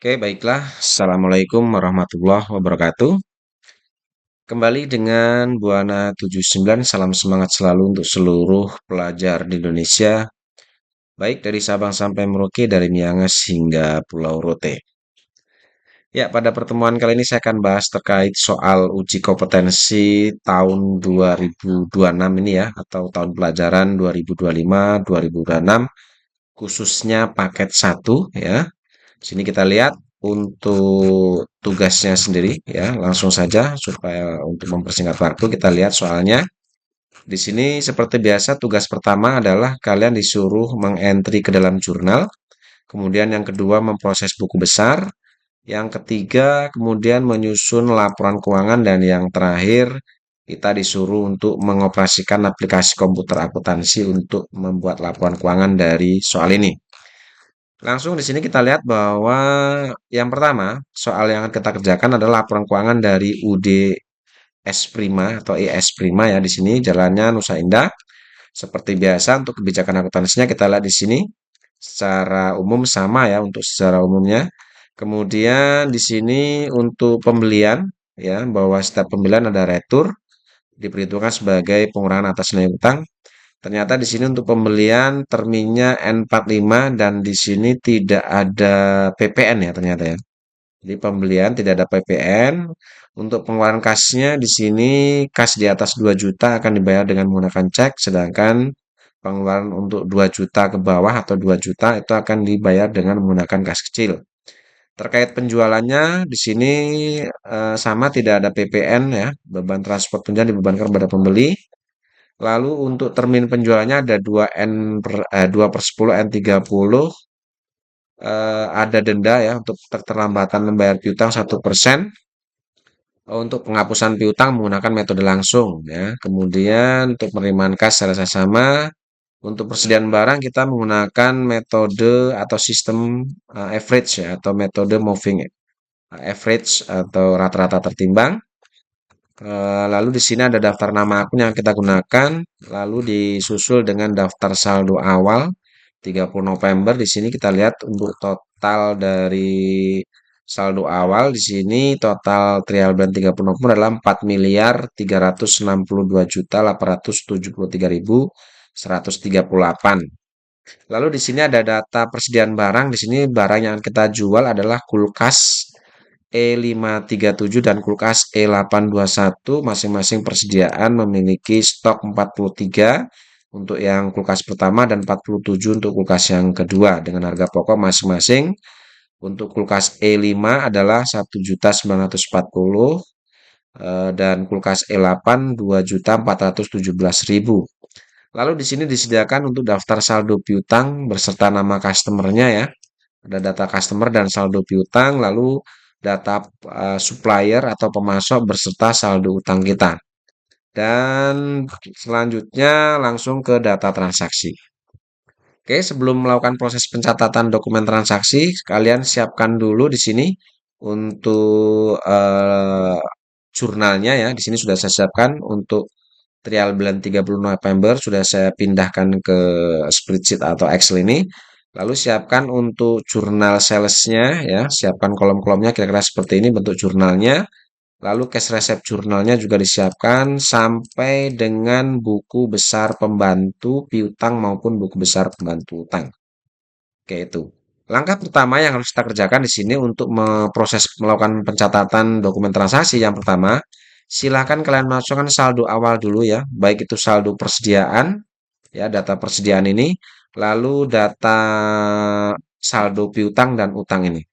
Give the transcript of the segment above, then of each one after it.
Oke, baiklah. Assalamualaikum warahmatullahi wabarakatuh. Kembali dengan Buana 79, salam semangat selalu untuk seluruh pelajar di Indonesia, baik dari Sabang sampai Merauke, dari Miangas hingga Pulau Rote. Ya, pada pertemuan kali ini saya akan bahas terkait soal uji kompetensi tahun 2026 ini ya, atau tahun pelajaran 2025-2026, khususnya paket 1 ya. Di sini kita lihat untuk tugasnya sendiri ya, langsung saja supaya untuk mempersingkat waktu kita lihat soalnya. Di sini seperti biasa tugas pertama adalah kalian disuruh mengentry ke dalam jurnal, kemudian yang kedua memproses buku besar, yang ketiga kemudian menyusun laporan keuangan dan yang terakhir kita disuruh untuk mengoperasikan aplikasi komputer akuntansi untuk membuat laporan keuangan dari soal ini. Langsung di sini kita lihat bahwa yang pertama, soal yang akan kita kerjakan adalah laporan keuangan dari UD S Prima atau ES Prima ya di sini jalannya Nusa Indah. Seperti biasa untuk kebijakan akuntansinya kita lihat di sini secara umum sama ya untuk secara umumnya. Kemudian di sini untuk pembelian ya bahwa setiap pembelian ada retur diperhitungkan sebagai pengurangan atas nilai utang. Ternyata di sini untuk pembelian terminnya N45 dan di sini tidak ada PPN ya ternyata ya. Jadi pembelian tidak ada PPN. Untuk pengeluaran kasnya di sini kas di atas 2 juta akan dibayar dengan menggunakan cek, sedangkan pengeluaran untuk 2 juta ke bawah atau 2 juta itu akan dibayar dengan menggunakan kas kecil. Terkait penjualannya di sini sama tidak ada PPN ya, beban transport penjualan dibebankan kepada pembeli. Lalu untuk termin penjualannya ada 2 per 10 N30, ada denda ya untuk keterlambatan membayar piutang 1%. Untuk penghapusan piutang menggunakan metode langsung ya. Kemudian untuk penerimaan kas secara sama. Untuk persediaan barang kita menggunakan metode atau sistem average ya atau metode moving average atau rata-rata tertimbang. Lalu di sini ada daftar nama akun yang kita gunakan, lalu disusul dengan daftar saldo awal 30 November. Di sini kita lihat untuk total dari saldo awal di sini total trial balance 30 November adalah 4.362.873.138. Lalu di sini ada data persediaan barang. Di sini barang yang kita jual adalah kulkas E537 dan kulkas E821, masing-masing persediaan memiliki stok 43 untuk yang kulkas pertama dan 47 untuk kulkas yang kedua dengan harga pokok masing-masing. Untuk kulkas E5 adalah 1.940 dan kulkas E8 2.417.000. Lalu di sini disediakan untuk daftar saldo piutang beserta nama customernya ya. Ada data customer dan saldo piutang, lalu data supplier atau pemasok beserta saldo utang kita. Dan selanjutnya langsung ke data transaksi. Oke, sebelum melakukan proses pencatatan dokumen transaksi, kalian siapkan dulu di sini untuk jurnalnya ya. Di sini sudah saya siapkan untuk trial bulan 30 November sudah saya pindahkan ke spreadsheet atau Excel ini. Lalu siapkan untuk jurnal salesnya ya, siapkan kolom-kolomnya kira-kira seperti ini bentuk jurnalnya. Lalu cash receipt jurnalnya juga disiapkan sampai dengan buku besar pembantu piutang maupun buku besar pembantu utang. Oke itu. Langkah pertama yang harus kita kerjakan di sini untuk memproses melakukan pencatatan dokumen transaksi yang pertama, silakan kalian masukkan saldo awal dulu ya, baik itu saldo persediaan ya, data persediaan ini, lalu data saldo piutang dan utang ini.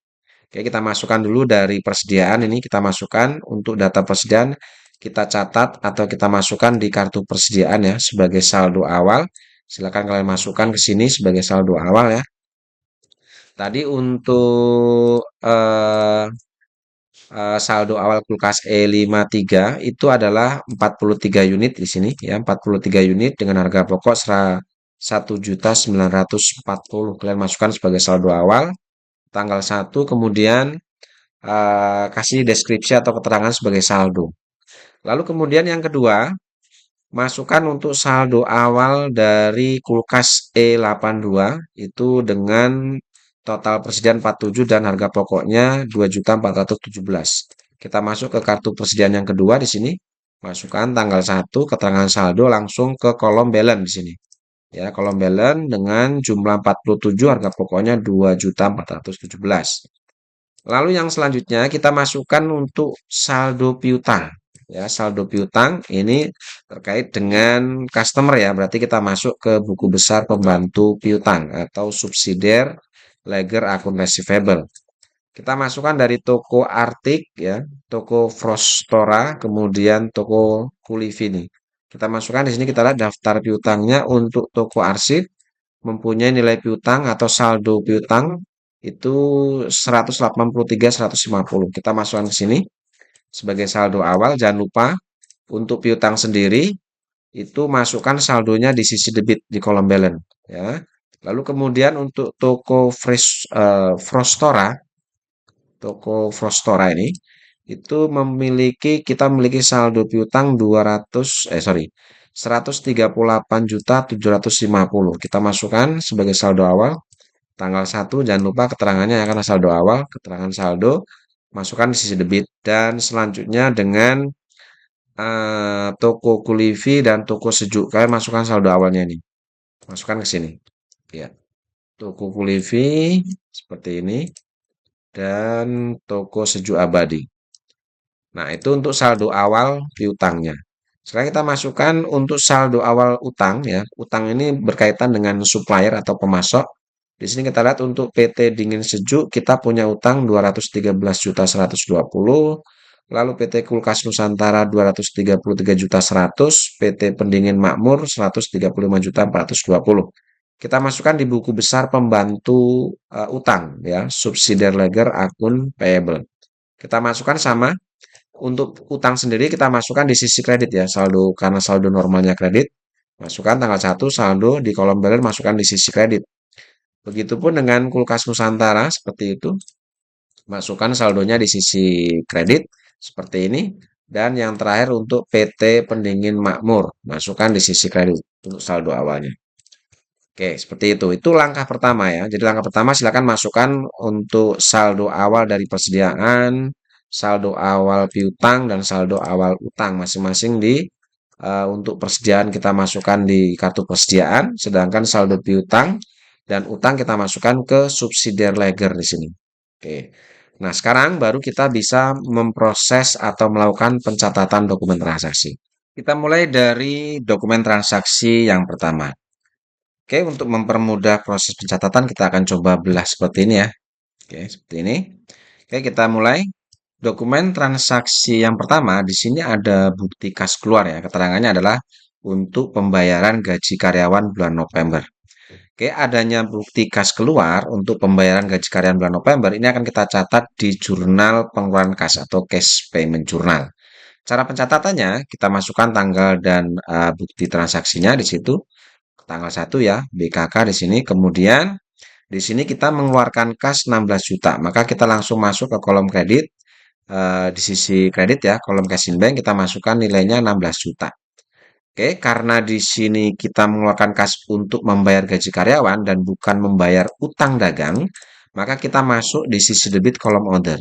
Oke, kita masukkan dulu dari persediaan ini, kita masukkan untuk data persediaan, kita catat atau kita masukkan di kartu persediaan ya sebagai saldo awal. Silakan kalian masukkan ke sini sebagai saldo awal ya. Tadi untuk saldo awal kulkas E53 itu adalah 43 unit di sini ya, 43 unit dengan harga pokok 1.940. Kalian masukkan sebagai saldo awal tanggal 1, kemudian kasih deskripsi atau keterangan sebagai saldo. Lalu kemudian yang kedua, masukkan untuk saldo awal dari kulkas E82 itu dengan total persediaan 47 dan harga pokoknya 2.417. Kita masuk ke kartu persediaan yang kedua di sini. Masukkan tanggal 1, keterangan saldo langsung ke kolom balance di sini. Ya, kolom balance dengan jumlah 47, harga pokoknya 2.417. Lalu yang selanjutnya kita masukkan untuk saldo piutang. Ya, saldo piutang ini terkait dengan customer ya. Berarti kita masuk ke buku besar pembantu piutang atau subsidiar ledger akun receivable. Kita masukkan dari toko Artik ya, toko Frostora, kemudian toko Kulivini. Kita masukkan di sini, kita lihat daftar piutangnya. Untuk toko arsip mempunyai nilai piutang atau saldo piutang itu 183 150. Kita masukkan ke sini sebagai saldo awal. Jangan lupa untuk piutang sendiri itu masukkan saldonya di sisi debit di kolom balance ya. Lalu kemudian untuk toko Frostora, toko Frostora ini itu kita memiliki saldo piutang 138.750. Kita masukkan sebagai saldo awal tanggal 1. Jangan lupa keterangannya ya, karena saldo awal, keterangan saldo masukkan di sisi debit. Dan selanjutnya dengan toko Kulivi dan toko Sejuk, kalian masukkan saldo awalnya ini, masukkan ke sini ya. Toko Kulivi seperti ini dan toko Sejuk Abadi. Nah, itu untuk saldo awal piutangnya. Sekarang kita masukkan untuk saldo awal utang ya. Utang ini berkaitan dengan supplier atau pemasok. Di sini kita lihat untuk PT Dingin Sejuk kita punya utang 213.120. Lalu PT Kulkas Nusantara 233.100, PT Pendingin Makmur 135.420. Kita masukkan di buku besar pembantu utang ya, subsidiar ledger akun payable. Kita masukkan sama. Untuk utang sendiri kita masukkan di sisi kredit ya, saldo karena saldo normalnya kredit. Masukkan tanggal 1 saldo di kolom balance, masukkan di sisi kredit. Begitupun dengan Kulkas Nusantara seperti itu. Masukkan saldonya di sisi kredit seperti ini. Dan yang terakhir untuk PT Pendingin Makmur, masukkan di sisi kredit untuk saldo awalnya. Oke, seperti itu. Itu langkah pertama ya. Jadi langkah pertama silakan masukkan untuk saldo awal dari persediaan, saldo awal piutang, dan saldo awal utang masing-masing untuk persediaan kita masukkan di kartu persediaan, sedangkan saldo piutang dan utang kita masukkan ke subsidiar ledger di sini. Oke. Nah, sekarang baru kita bisa memproses atau melakukan pencatatan dokumen transaksi. Kita mulai dari dokumen transaksi yang pertama. Oke, untuk mempermudah proses pencatatan kita akan coba belah seperti ini ya. Oke, seperti ini. Oke, kita mulai. Dokumen transaksi yang pertama, di sini ada bukti kas keluar ya. Keterangannya adalah untuk pembayaran gaji karyawan bulan November. Oke, adanya bukti kas keluar untuk pembayaran gaji karyawan bulan November ini akan kita catat di jurnal pengeluaran kas atau cash payment journal. Cara pencatatannya, kita masukkan tanggal dan bukti transaksinya di situ. Tanggal 1 ya, BKK di sini. Kemudian di sini kita mengeluarkan kas 16 juta, maka kita langsung masuk ke kolom kredit. Di sisi kredit ya, kolom cash in bank kita masukkan nilainya 16 juta. Oke, karena di sini kita mengeluarkan kas untuk membayar gaji karyawan dan bukan membayar utang dagang, maka kita masuk di sisi debit kolom order.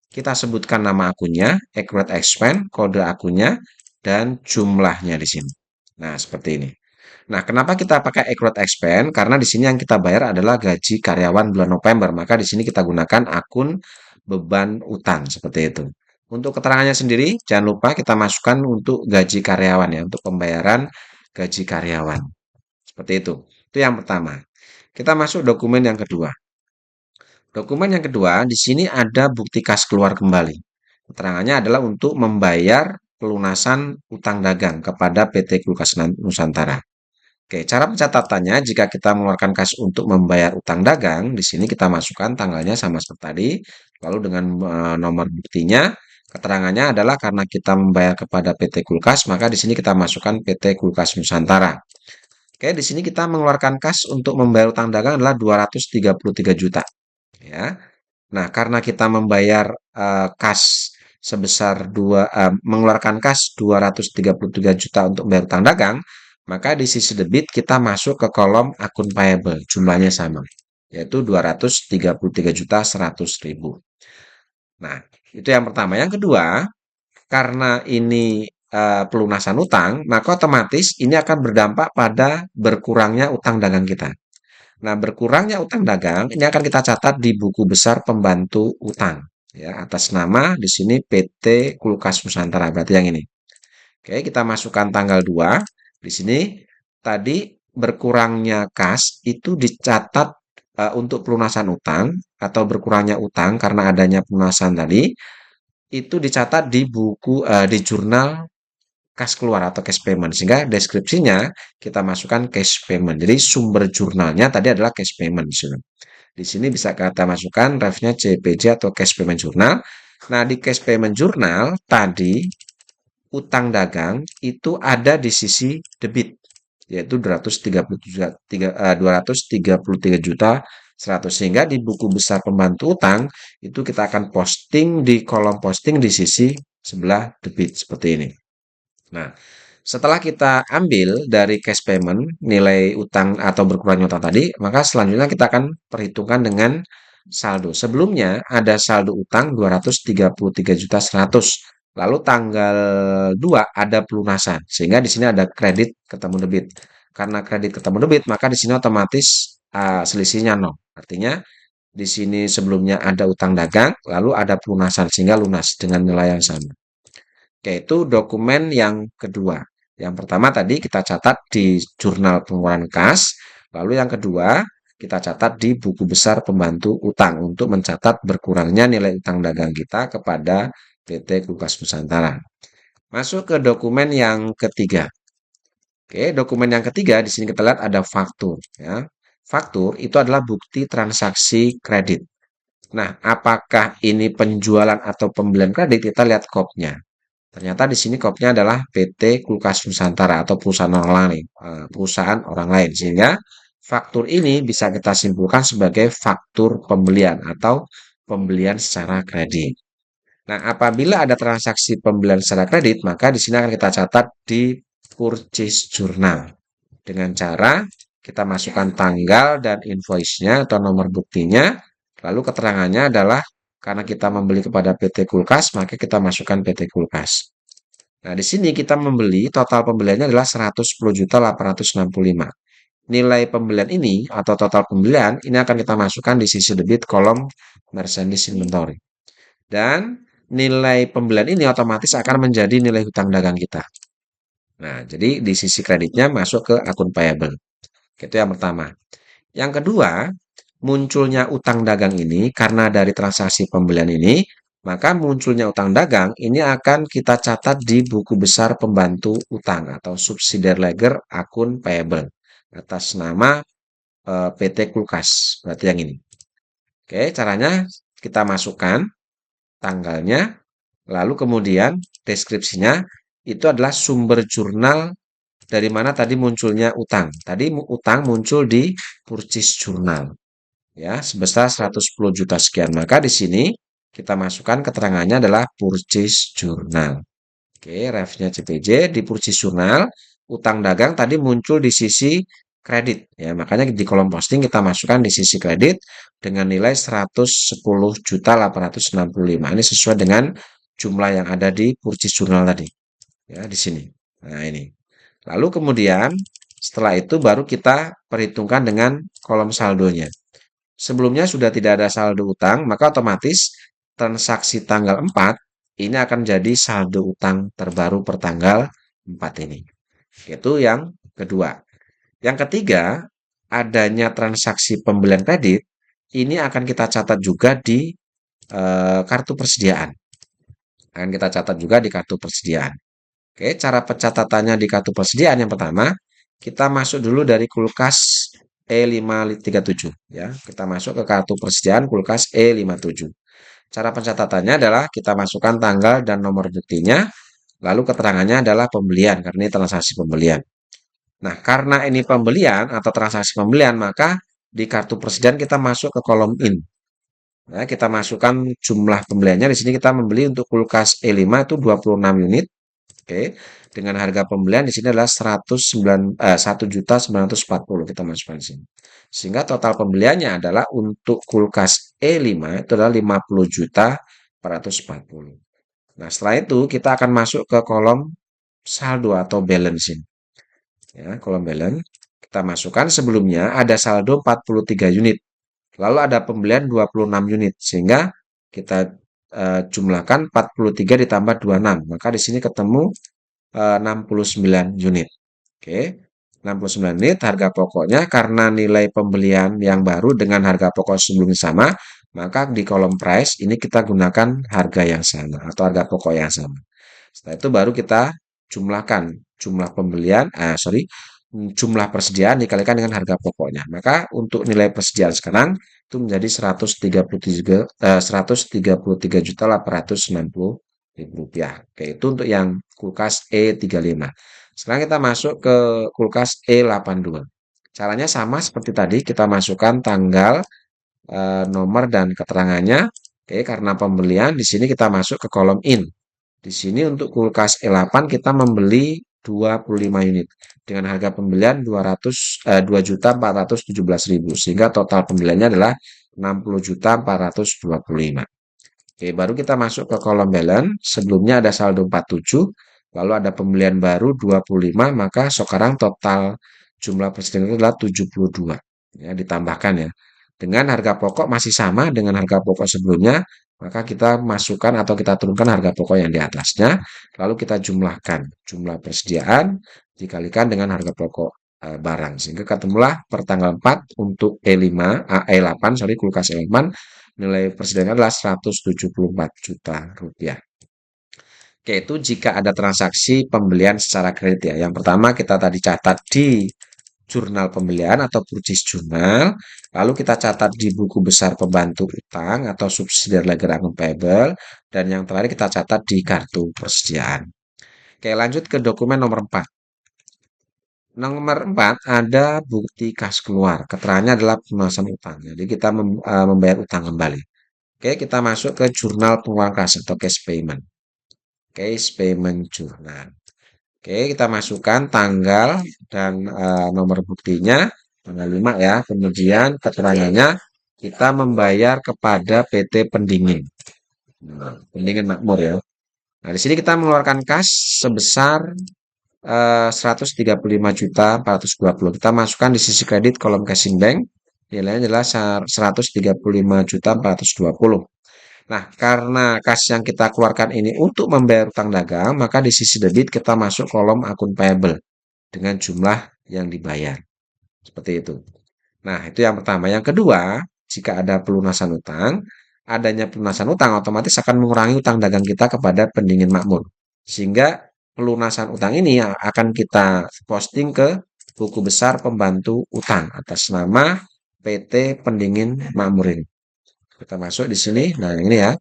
Kita sebutkan nama akunnya, accurate expense, kode akunnya, dan jumlahnya di sini. Nah, seperti ini. Nah, kenapa kita pakai accurate expense? Karena di sini yang kita bayar adalah gaji karyawan bulan November, maka di sini kita gunakan akun beban utang seperti itu. Untuk keterangannya sendiri, jangan lupa kita masukkan untuk gaji karyawan ya, untuk pembayaran gaji karyawan. Seperti itu. Itu yang pertama. Kita masuk dokumen yang kedua. Dokumen yang kedua, di sini ada bukti kas keluar kembali. Keterangannya adalah untuk membayar pelunasan utang dagang kepada PT Kulkas Nusantara. Oke, cara pencatatannya jika kita mengeluarkan kas untuk membayar utang dagang, di sini kita masukkan tanggalnya sama seperti tadi, lalu dengan nomor buktinya, keterangannya adalah karena kita membayar kepada PT Kulkas, maka di sini kita masukkan PT Kulkas Nusantara. Oke, di sini kita mengeluarkan kas untuk membayar utang dagang adalah 233 juta. Ya. Nah, karena kita membayar kas sebesar mengeluarkan kas 233 juta untuk membayar utang dagang, maka di sisi debit kita masuk ke kolom akun payable, jumlahnya sama. yaitu 233.100.000. Nah, itu yang pertama. Yang kedua, karena ini pelunasan utang, maka otomatis ini akan berdampak pada berkurangnya utang dagang kita. Nah, berkurangnya utang dagang ini akan kita catat di buku besar pembantu utang, ya, atas nama di sini PT Kulkas Nusantara, berarti yang ini. Oke, kita masukkan tanggal 2. Di sini tadi berkurangnya kas itu dicatat untuk pelunasan utang atau berkurangnya utang karena adanya pelunasan tadi itu dicatat di buku di jurnal kas keluar atau cash payment, sehingga deskripsinya kita masukkan cash payment. Jadi sumber jurnalnya tadi adalah cash payment di sini. Di sini bisa kita masukkan refnya CPJ atau cash payment journal. Nah, di cash payment journal tadi utang dagang itu ada di sisi debit, yaitu 233 juta 100, sehingga di buku besar pembantu utang itu kita akan posting di kolom posting di sisi sebelah debit seperti ini. Nah, setelah kita ambil dari cash payment nilai utang atau berkurangnya utang tadi, maka selanjutnya kita akan perhitungkan dengan saldo. Sebelumnya ada saldo utang 233.100. Lalu tanggal 2 ada pelunasan, sehingga di sini ada kredit ketemu debit. Karena kredit ketemu debit, maka di sini otomatis selisihnya 0. Artinya di sini sebelumnya ada utang dagang, lalu ada pelunasan sehingga lunas dengan nilai yang sama. Yaitu dokumen yang kedua. Yang pertama tadi kita catat di jurnal pengeluaran kas, lalu yang kedua kita catat di buku besar pembantu utang untuk mencatat berkurangnya nilai utang dagang kita kepada PT Kulkas Nusantara. Masuk ke dokumen yang ketiga. Oke, dokumen yang ketiga di sini kita lihat ada faktur, ya. Faktur itu adalah bukti transaksi kredit. Nah, apakah ini penjualan atau pembelian kredit? Kita lihat kopnya. Ternyata di sini kopnya adalah PT Kulkas Nusantara atau perusahaan orang lain. Sehingga faktur ini bisa kita simpulkan sebagai faktur pembelian atau pembelian secara kredit. Nah, apabila ada transaksi pembelian secara kredit, maka di sini akan kita catat di purchase journal. Dengan cara kita masukkan tanggal dan invoice-nya atau nomor buktinya, lalu keterangannya adalah karena kita membeli kepada PT Kulkas, maka kita masukkan PT Kulkas. Nah, di sini kita membeli, total pembeliannya adalah 110.865. Nilai pembelian ini atau total pembelian ini akan kita masukkan di sisi debit kolom merchandise inventory. Dan nilai pembelian ini otomatis akan menjadi nilai hutang dagang kita. Nah, jadi di sisi kreditnya masuk ke akun payable. Itu yang pertama. Yang kedua, munculnya utang dagang ini karena dari transaksi pembelian ini, maka munculnya utang dagang ini akan kita catat di buku besar pembantu utang atau subsidiary ledger akun payable atas nama PT Kulkas. Berarti yang ini. Oke, caranya kita masukkan tanggalnya, lalu kemudian deskripsinya itu adalah sumber jurnal dari mana tadi munculnya utang. Tadi utang muncul di purchase journal, ya, sebesar 110 juta sekian. Maka di sini kita masukkan keterangannya adalah purchase journal. Oke, refnya CPJ di purchase journal, utang dagang tadi muncul di sisi kredit, ya. Makanya di kolom posting kita masukkan di sisi kredit dengan nilai 110.865. Ini sesuai dengan jumlah yang ada di purchase journal tadi, ya, di sini. Nah, ini. Lalu kemudian setelah itu baru kita perhitungkan dengan kolom saldonya. Sebelumnya sudah tidak ada saldo utang, maka otomatis transaksi tanggal 4 ini akan jadi saldo utang terbaru per tanggal 4 ini. Itu yang kedua. Yang ketiga, adanya transaksi pembelian kredit ini akan kita catat juga di kartu persediaan. Akan kita catat juga di kartu persediaan. Oke, cara pencatatannya di kartu persediaan yang pertama, kita masuk dulu dari kulkas E537 ya. Kita masuk ke kartu persediaan kulkas E57. Cara pencatatannya adalah kita masukkan tanggal dan nomor buktinya, lalu keterangannya adalah pembelian karena ini transaksi pembelian. Nah, karena ini pembelian atau transaksi pembelian, maka di kartu persediaan kita masuk ke kolom in. Nah, kita masukkan jumlah pembeliannya. Di sini kita membeli untuk kulkas E5 itu 26 unit. Oke, dengan harga pembelian di sini adalah 1.940.000 kita masukkan di sini. Sehingga total pembeliannya adalah untuk kulkas E5 itu adalah 50.440. Nah, setelah itu kita akan masuk ke kolom saldo atau balance ini. Ya, kolom balance kita masukkan sebelumnya ada saldo 43 unit. Lalu ada pembelian 26 unit sehingga kita jumlahkan 43 ditambah 26. Maka di sini ketemu 69 unit. Oke, 69 unit harga pokoknya karena nilai pembelian yang baru dengan harga pokok sebelumnya sama, maka di kolom price ini kita gunakan harga yang sama atau harga pokok yang sama. Setelah itu baru kita jumlahkan jumlah pembelian, jumlah persediaan dikalikan dengan harga pokoknya. Maka untuk nilai persediaan sekarang itu menjadi 133.890.000 rupiah. Oke, itu untuk yang kulkas E35. Sekarang kita masuk ke kulkas E82. Caranya sama seperti tadi, kita masukkan tanggal, nomor dan keterangannya. Oke, karena pembelian di sini kita masuk ke kolom in. Di sini untuk kulkas E8 kita membeli 25 unit dengan harga pembelian 2.417.000 sehingga total pembeliannya adalah 60.425. Oke, baru kita masuk ke kolom balance. Sebelumnya ada saldo 47, lalu ada pembelian baru 25, maka sekarang total jumlah persediaan itu adalah 72. Ya, ditambahkan ya. Dengan harga pokok masih sama dengan harga pokok sebelumnya, maka kita masukkan atau kita turunkan harga pokok yang di atasnya, lalu kita jumlahkan jumlah persediaan dikalikan dengan harga pokok barang. Sehingga ketemulah per tanggal 4 untuk E8, sorry, kulkas E8, nilai persediaannya adalah 174 juta rupiah. Oke, itu jika ada transaksi pembelian secara kredit ya. Yang pertama kita tadi catat di jurnal pembelian atau purchase journal, lalu kita catat di buku besar pembantu utang atau subsidiary ledger account payable, dan yang terakhir kita catat di kartu persediaan. Oke, lanjut ke dokumen nomor 4. Nomor 4 ada bukti kas keluar. Keterangannya adalah pelunasan utang. Jadi kita membayar utang kembali. Oke, kita masuk ke jurnal pengeluaran kas atau cash payment. Cash payment journal. Oke, kita masukkan tanggal dan nomor buktinya, tanggal 5 ya. Kemudian keterangannya kita membayar kepada PT Pendingin. Nah, Pendingin Makmur ya. Nah, di sini kita mengeluarkan kas sebesar 135.420. Kita masukkan di sisi kredit kolom casing bank. Nilainya adalah 135.420. Nah, karena kas yang kita keluarkan ini untuk membayar utang dagang, maka di sisi debit kita masuk kolom akun payable dengan jumlah yang dibayar. Seperti itu. Nah, itu yang pertama. Yang kedua, jika ada pelunasan utang, adanya pelunasan utang otomatis akan mengurangi utang dagang kita kepada pendingin makmur. Sehingga pelunasan utang ini akan kita posting ke buku besar pembantu utang atas nama PT Pendingin Makmur ini. Kita masuk di sini. Nah, ini ya.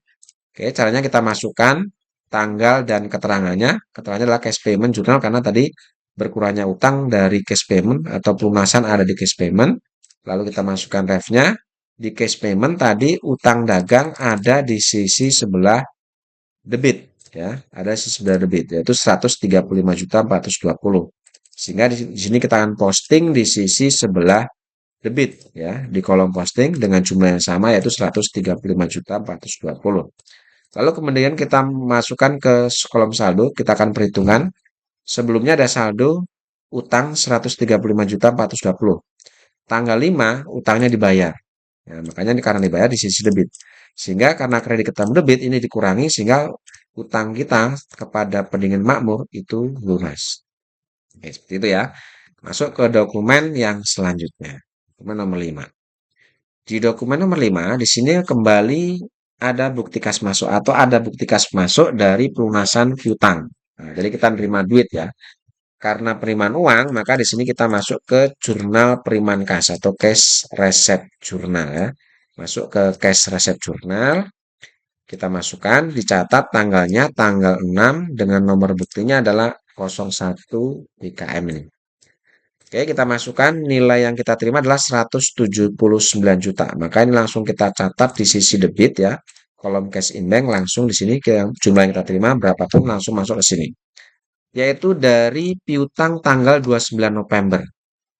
Oke, caranya kita masukkan tanggal dan keterangannya. Keterangannya adalah cash payment jurnal karena tadi berkurangnya utang dari cash payment atau pelunasan ada di cash payment. Lalu kita masukkan refnya. Di cash payment tadi utang dagang ada di sisi sebelah debit ya, ada di sisi sebelah debit yaitu 135.420. Sehingga di sini kita akan posting di sisi sebelah debit ya di kolom posting dengan jumlah yang sama yaitu 135.420. Lalu kemudian kita masukkan ke kolom saldo, kita akan perhitungan. Sebelumnya ada saldo utang 135.420. Tanggal 5 utangnya dibayar. Ya, makanya karena dibayar di sisi debit. Sehingga karena kredit kita debit ini dikurangi sehingga utang kita kepada pendingin makmur itu lunas. Oke, seperti itu ya. Masuk ke dokumen yang selanjutnya. Dokumen nomor 5. Di dokumen nomor 5, di sini kembali ada bukti kas masuk atau ada bukti kas masuk dari pelunasan piutang. Nah, jadi kita menerima duit ya. Karena penerimaan uang, maka di sini kita masuk ke jurnal penerimaan kas atau cash receipt journal ya. Masuk ke cash receipt journal, kita masukkan, dicatat tanggalnya tanggal 6 dengan nomor buktinya adalah 01 BKM ini. Oke, kita masukkan nilai yang kita terima adalah 179 juta. Maka ini langsung kita catat di sisi debit ya. Kolom cash in bank langsung di sini ke jumlah yang kita terima berapa pun langsung masuk ke sini. yaitu dari piutang tanggal 29 November.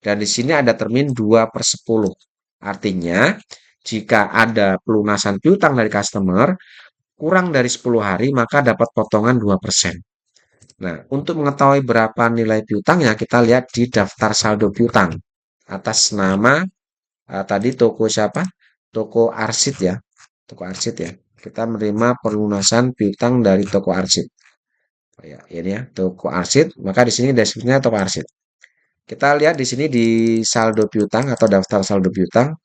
Dan di sini ada termin 2/10. Artinya, jika ada pelunasan piutang dari customer kurang dari 10 hari, maka dapat potongan 2%. Nah, untuk mengetahui berapa nilai piutangnya, kita lihat di daftar saldo piutang. Atas nama tadi toko siapa? Toko Arsid ya. Toko Arsid ya. Kita menerima pelunasan piutang dari toko Arsid. Oh ya, ini ya, toko Arsid. Maka di sini deskripsinya toko Arsid. Kita lihat di sini di saldo piutang atau daftar saldo piutang,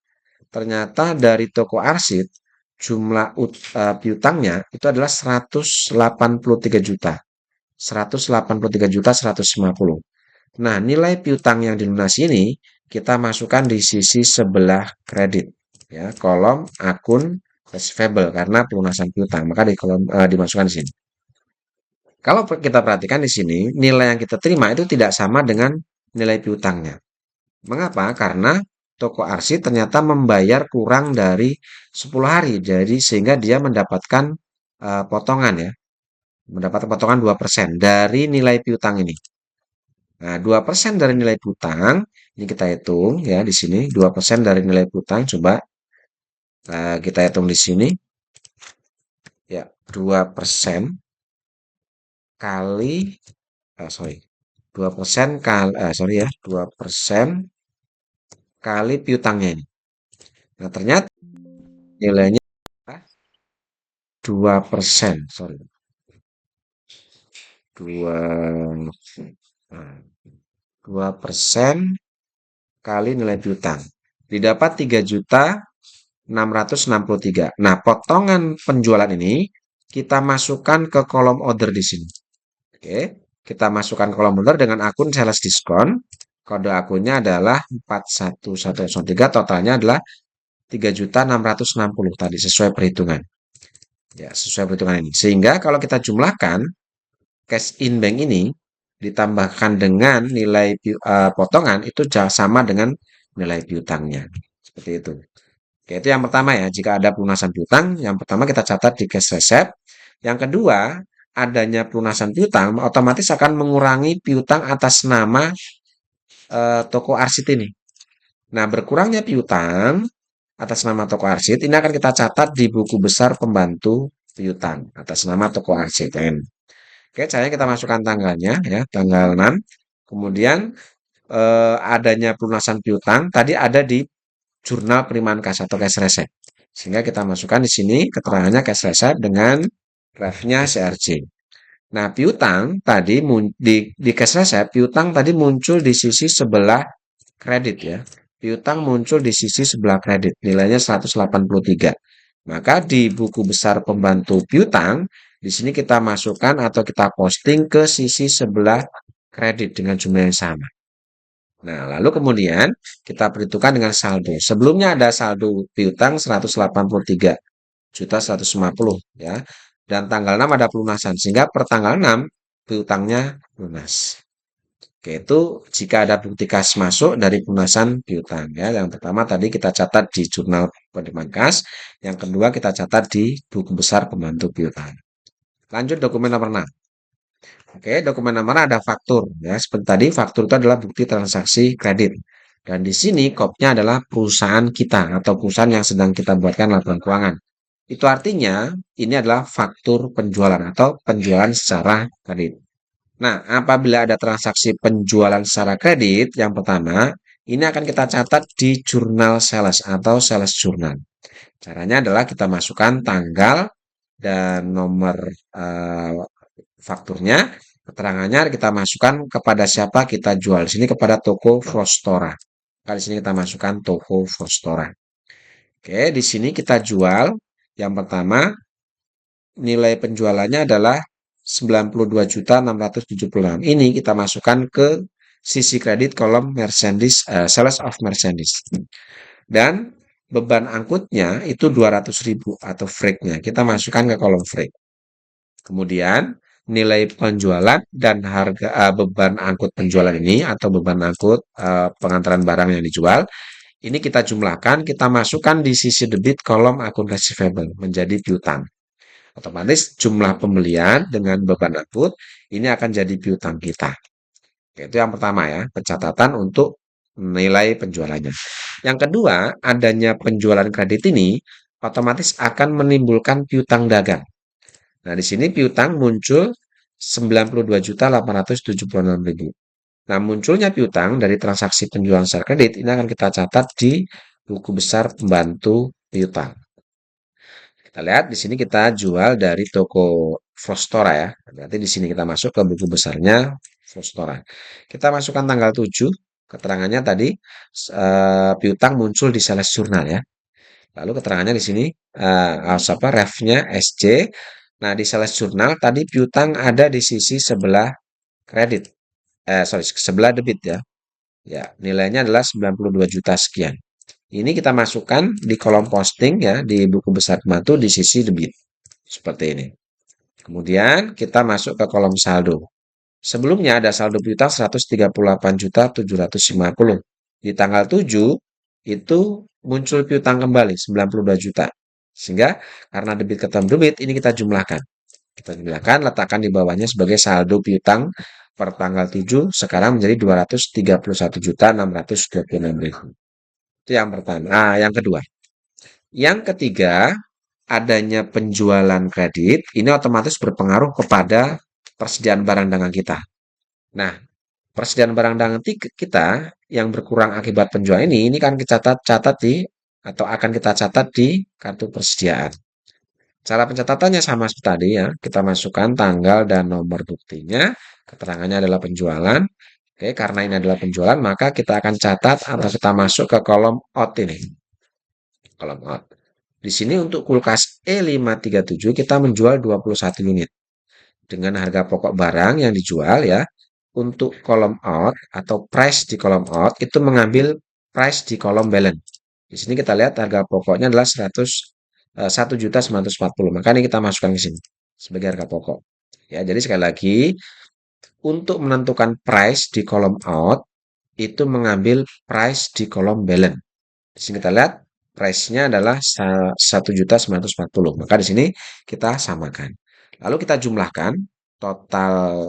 ternyata dari toko Arsid jumlah piutangnya itu adalah 183 juta. 183.150. Nah, nilai piutang yang dilunasi ini kita masukkan di sisi sebelah kredit ya, kolom akun receivable karena pelunasan piutang, maka di kolom dimasukkan di sini. Kalau kita perhatikan di sini, nilai yang kita terima itu tidak sama dengan nilai piutangnya. Mengapa? Karena toko arsi ternyata membayar kurang dari 10 hari, jadi sehingga dia mendapatkan potongan ya, mendapatkan potongan 2% dari nilai piutang ini. Nah, 2% dari nilai piutang, ini kita hitung ya di sini, 2% dari nilai piutang, coba kita hitung di sini, ya 2% kali, sorry, 2% kali, sorry ya, 2% kali piutangnya ini. Nah, ternyata nilainya 2%, sorry, 2, nah, 2% kali nilai piutang. Didapat 3.663. Nah, potongan penjualan ini kita masukkan ke kolom order di sini. Oke, kita masukkan kolom order dengan akun sales diskon. Kode akunnya adalah 41103, totalnya adalah 3.660 tadi sesuai perhitungan. Ya, sesuai perhitungan ini. Sehingga kalau kita jumlahkan cash in bank ini ditambahkan dengan nilai potongan itu sama dengan nilai piutangnya. Seperti itu. Oke, itu yang pertama ya. Jika ada pelunasan piutang, yang pertama kita catat di cash receipt. Yang kedua, adanya pelunasan piutang otomatis akan mengurangi piutang atas nama toko arsit ini. Nah, berkurangnya piutang atas nama toko arsit ini akan kita catat di buku besar pembantu piutang atas nama toko arsit. Oke, caranya kita masukkan tanggalnya ya, tanggal 6. Kemudian adanya pelunasan piutang tadi ada di jurnal penerimaan kas atau cash receipt. Sehingga kita masukkan di sini keterangannya cash receipt dengan ref-nya CRJ. Nah, piutang tadi di cash receipt, piutang tadi muncul di sisi sebelah kredit ya. Piutang muncul di sisi sebelah kredit, nilainya 183. Maka di buku besar pembantu piutang, di sini kita masukkan atau kita posting ke sisi sebelah kredit dengan jumlah yang sama. Nah, lalu kemudian kita perhitungkan dengan saldo. Sebelumnya ada saldo piutang 183.150 ya. Dan tanggal 6 ada pelunasan sehingga per tanggal 6 piutangnya lunas. Oke, itu jika ada bukti kas masuk dari pelunasan piutang ya. Yang pertama tadi kita catat di jurnal penerimaan kas, yang kedua kita catat di buku besar pembantu piutang. Lanjut dokumen nomor 6. Oke, dokumen nomor ada faktur ya. Seperti tadi faktur itu adalah bukti transaksi kredit. Dan di sini kopnya adalah perusahaan kita atau perusahaan yang sedang kita buatkan laporan keuangan. Itu artinya ini adalah faktur penjualan atau penjualan secara kredit. Nah, apabila ada transaksi penjualan secara kredit, yang pertama, ini akan kita catat di jurnal sales atau sales journal. Caranya adalah kita masukkan tanggal dan nomor fakturnya, keterangannya kita masukkan kepada siapa kita jual. Di sini kepada toko Frostora. Kali sini kita masukkan toko Frostora. Oke, di sini kita jual. Yang pertama, nilai penjualannya adalah 92.676. Ini kita masukkan ke sisi kredit kolom merchandise, sales of merchandise. Dan beban angkutnya itu 200.000 atau freight-nya. Kita masukkan ke kolom freight. Kemudian nilai penjualan dan harga beban angkut penjualan ini atau beban angkut pengantaran barang yang dijual ini kita jumlahkan, kita masukkan di sisi debit kolom akun receivable menjadi piutang. Otomatis jumlah pembelian dengan beban angkut ini akan jadi piutang kita. Itu yang pertama ya, pencatatan untuk nilai penjualannya. Yang kedua, adanya penjualan kredit ini otomatis akan menimbulkan piutang dagang. Nah, di sini piutang muncul 92.876.000. Nah, munculnya piutang dari transaksi penjualan secara kredit ini akan kita catat di buku besar pembantu piutang. Kita lihat di sini kita jual dari toko Frostora ya. Berarti di sini kita masuk ke buku besarnya Frostora. Kita masukkan tanggal 7, keterangannya tadi piutang muncul di sales jurnal ya. Lalu keterangannya di sini refnya SC. Nah, di sales jurnal tadi piutang ada di sisi sebelah kredit. Sebelah debit ya. Ya, nilainya adalah 92 juta sekian. Ini kita masukkan di kolom posting ya di buku besar pembantu di sisi debit. Seperti ini. Kemudian kita masuk ke kolom saldo. Sebelumnya ada saldo piutang 138.750. Di tanggal 7 itu muncul piutang kembali 92 juta. Sehingga karena debit ketemu debit ini kita jumlahkan. Kita jumlahkan, letakkan di bawahnya sebagai saldo piutang per tanggal 7 sekarang menjadi 231.626.000. Itu yang pertama. Nah, yang kedua. Yang ketiga, adanya penjualan kredit ini otomatis berpengaruh kepada persediaan barang dagang kita. Nah, persediaan barang dagang kita yang berkurang akibat penjualan ini kan kita catat di atau akan kita catat di kartu persediaan. Cara pencatatannya sama seperti tadi ya, kita masukkan tanggal dan nomor buktinya, keterangannya adalah penjualan. Oke, karena ini adalah penjualan, maka kita akan catat atau kita masuk ke kolom out ini. Kolom out. Di sini untuk kulkas E537 kita menjual 21 unit. Dengan harga pokok barang yang dijual ya, untuk kolom out atau price di kolom out itu mengambil price di kolom balance. Di sini kita lihat harga pokoknya adalah 1.940. Maka ini kita masukkan ke sini sebagai harga pokok. Ya, jadi sekali lagi untuk menentukan price di kolom out itu mengambil price di kolom balance. Di sini kita lihat price-nya adalah 1.940. Maka di sini kita samakan. Lalu kita jumlahkan total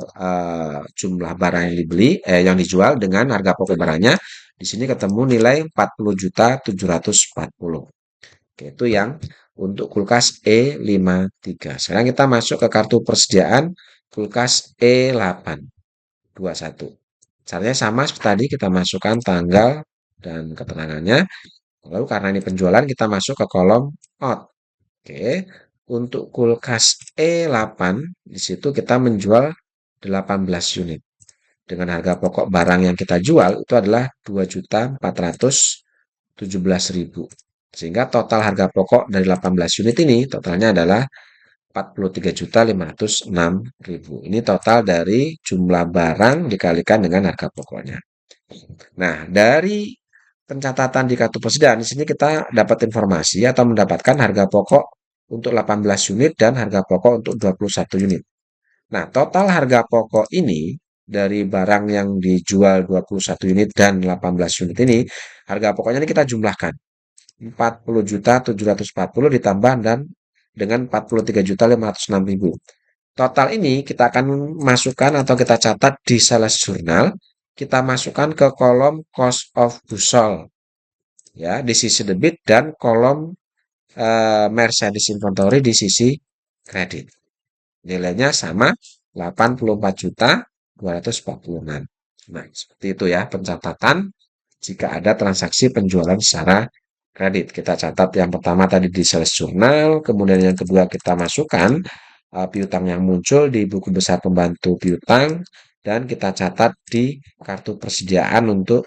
jumlah barang yang dibeli yang dijual dengan harga pokok barangnya. Di sini ketemu nilai 40.740. Oke, itu yang untuk kulkas E53. Sekarang kita masuk ke kartu persediaan kulkas E821. Caranya sama seperti tadi, kita masukkan tanggal dan keterangannya. Lalu karena ini penjualan, kita masuk ke kolom out. Oke, untuk kulkas E8, di situ kita menjual 18 unit. Dengan harga pokok barang yang kita jual itu adalah 2.417.000. Sehingga total harga pokok dari 18 unit ini totalnya adalah 43.506.000. Ini total dari jumlah barang dikalikan dengan harga pokoknya. Nah, dari pencatatan di kartu persediaan di sini kita dapat informasi atau mendapatkan harga pokok untuk 18 unit dan harga pokok untuk 21 unit. Nah, total harga pokok ini dari barang yang dijual 21 unit dan 18 unit ini, harga pokoknya ini kita jumlahkan. 40.740 ditambah dan dengan 43.506.000. Total ini kita akan masukkan atau kita catat di sales jurnal. Kita masukkan ke kolom cost of goods sold ya di sisi debit dan kolom Mercedes inventory di sisi kredit. Nilainya sama 84.246. Nah, seperti itu ya pencatatan jika ada transaksi penjualan secara kredit. Kita catat yang pertama tadi di sales jurnal, kemudian yang kedua kita masukkan piutang yang muncul di buku besar pembantu piutang, dan kita catat di kartu persediaan untuk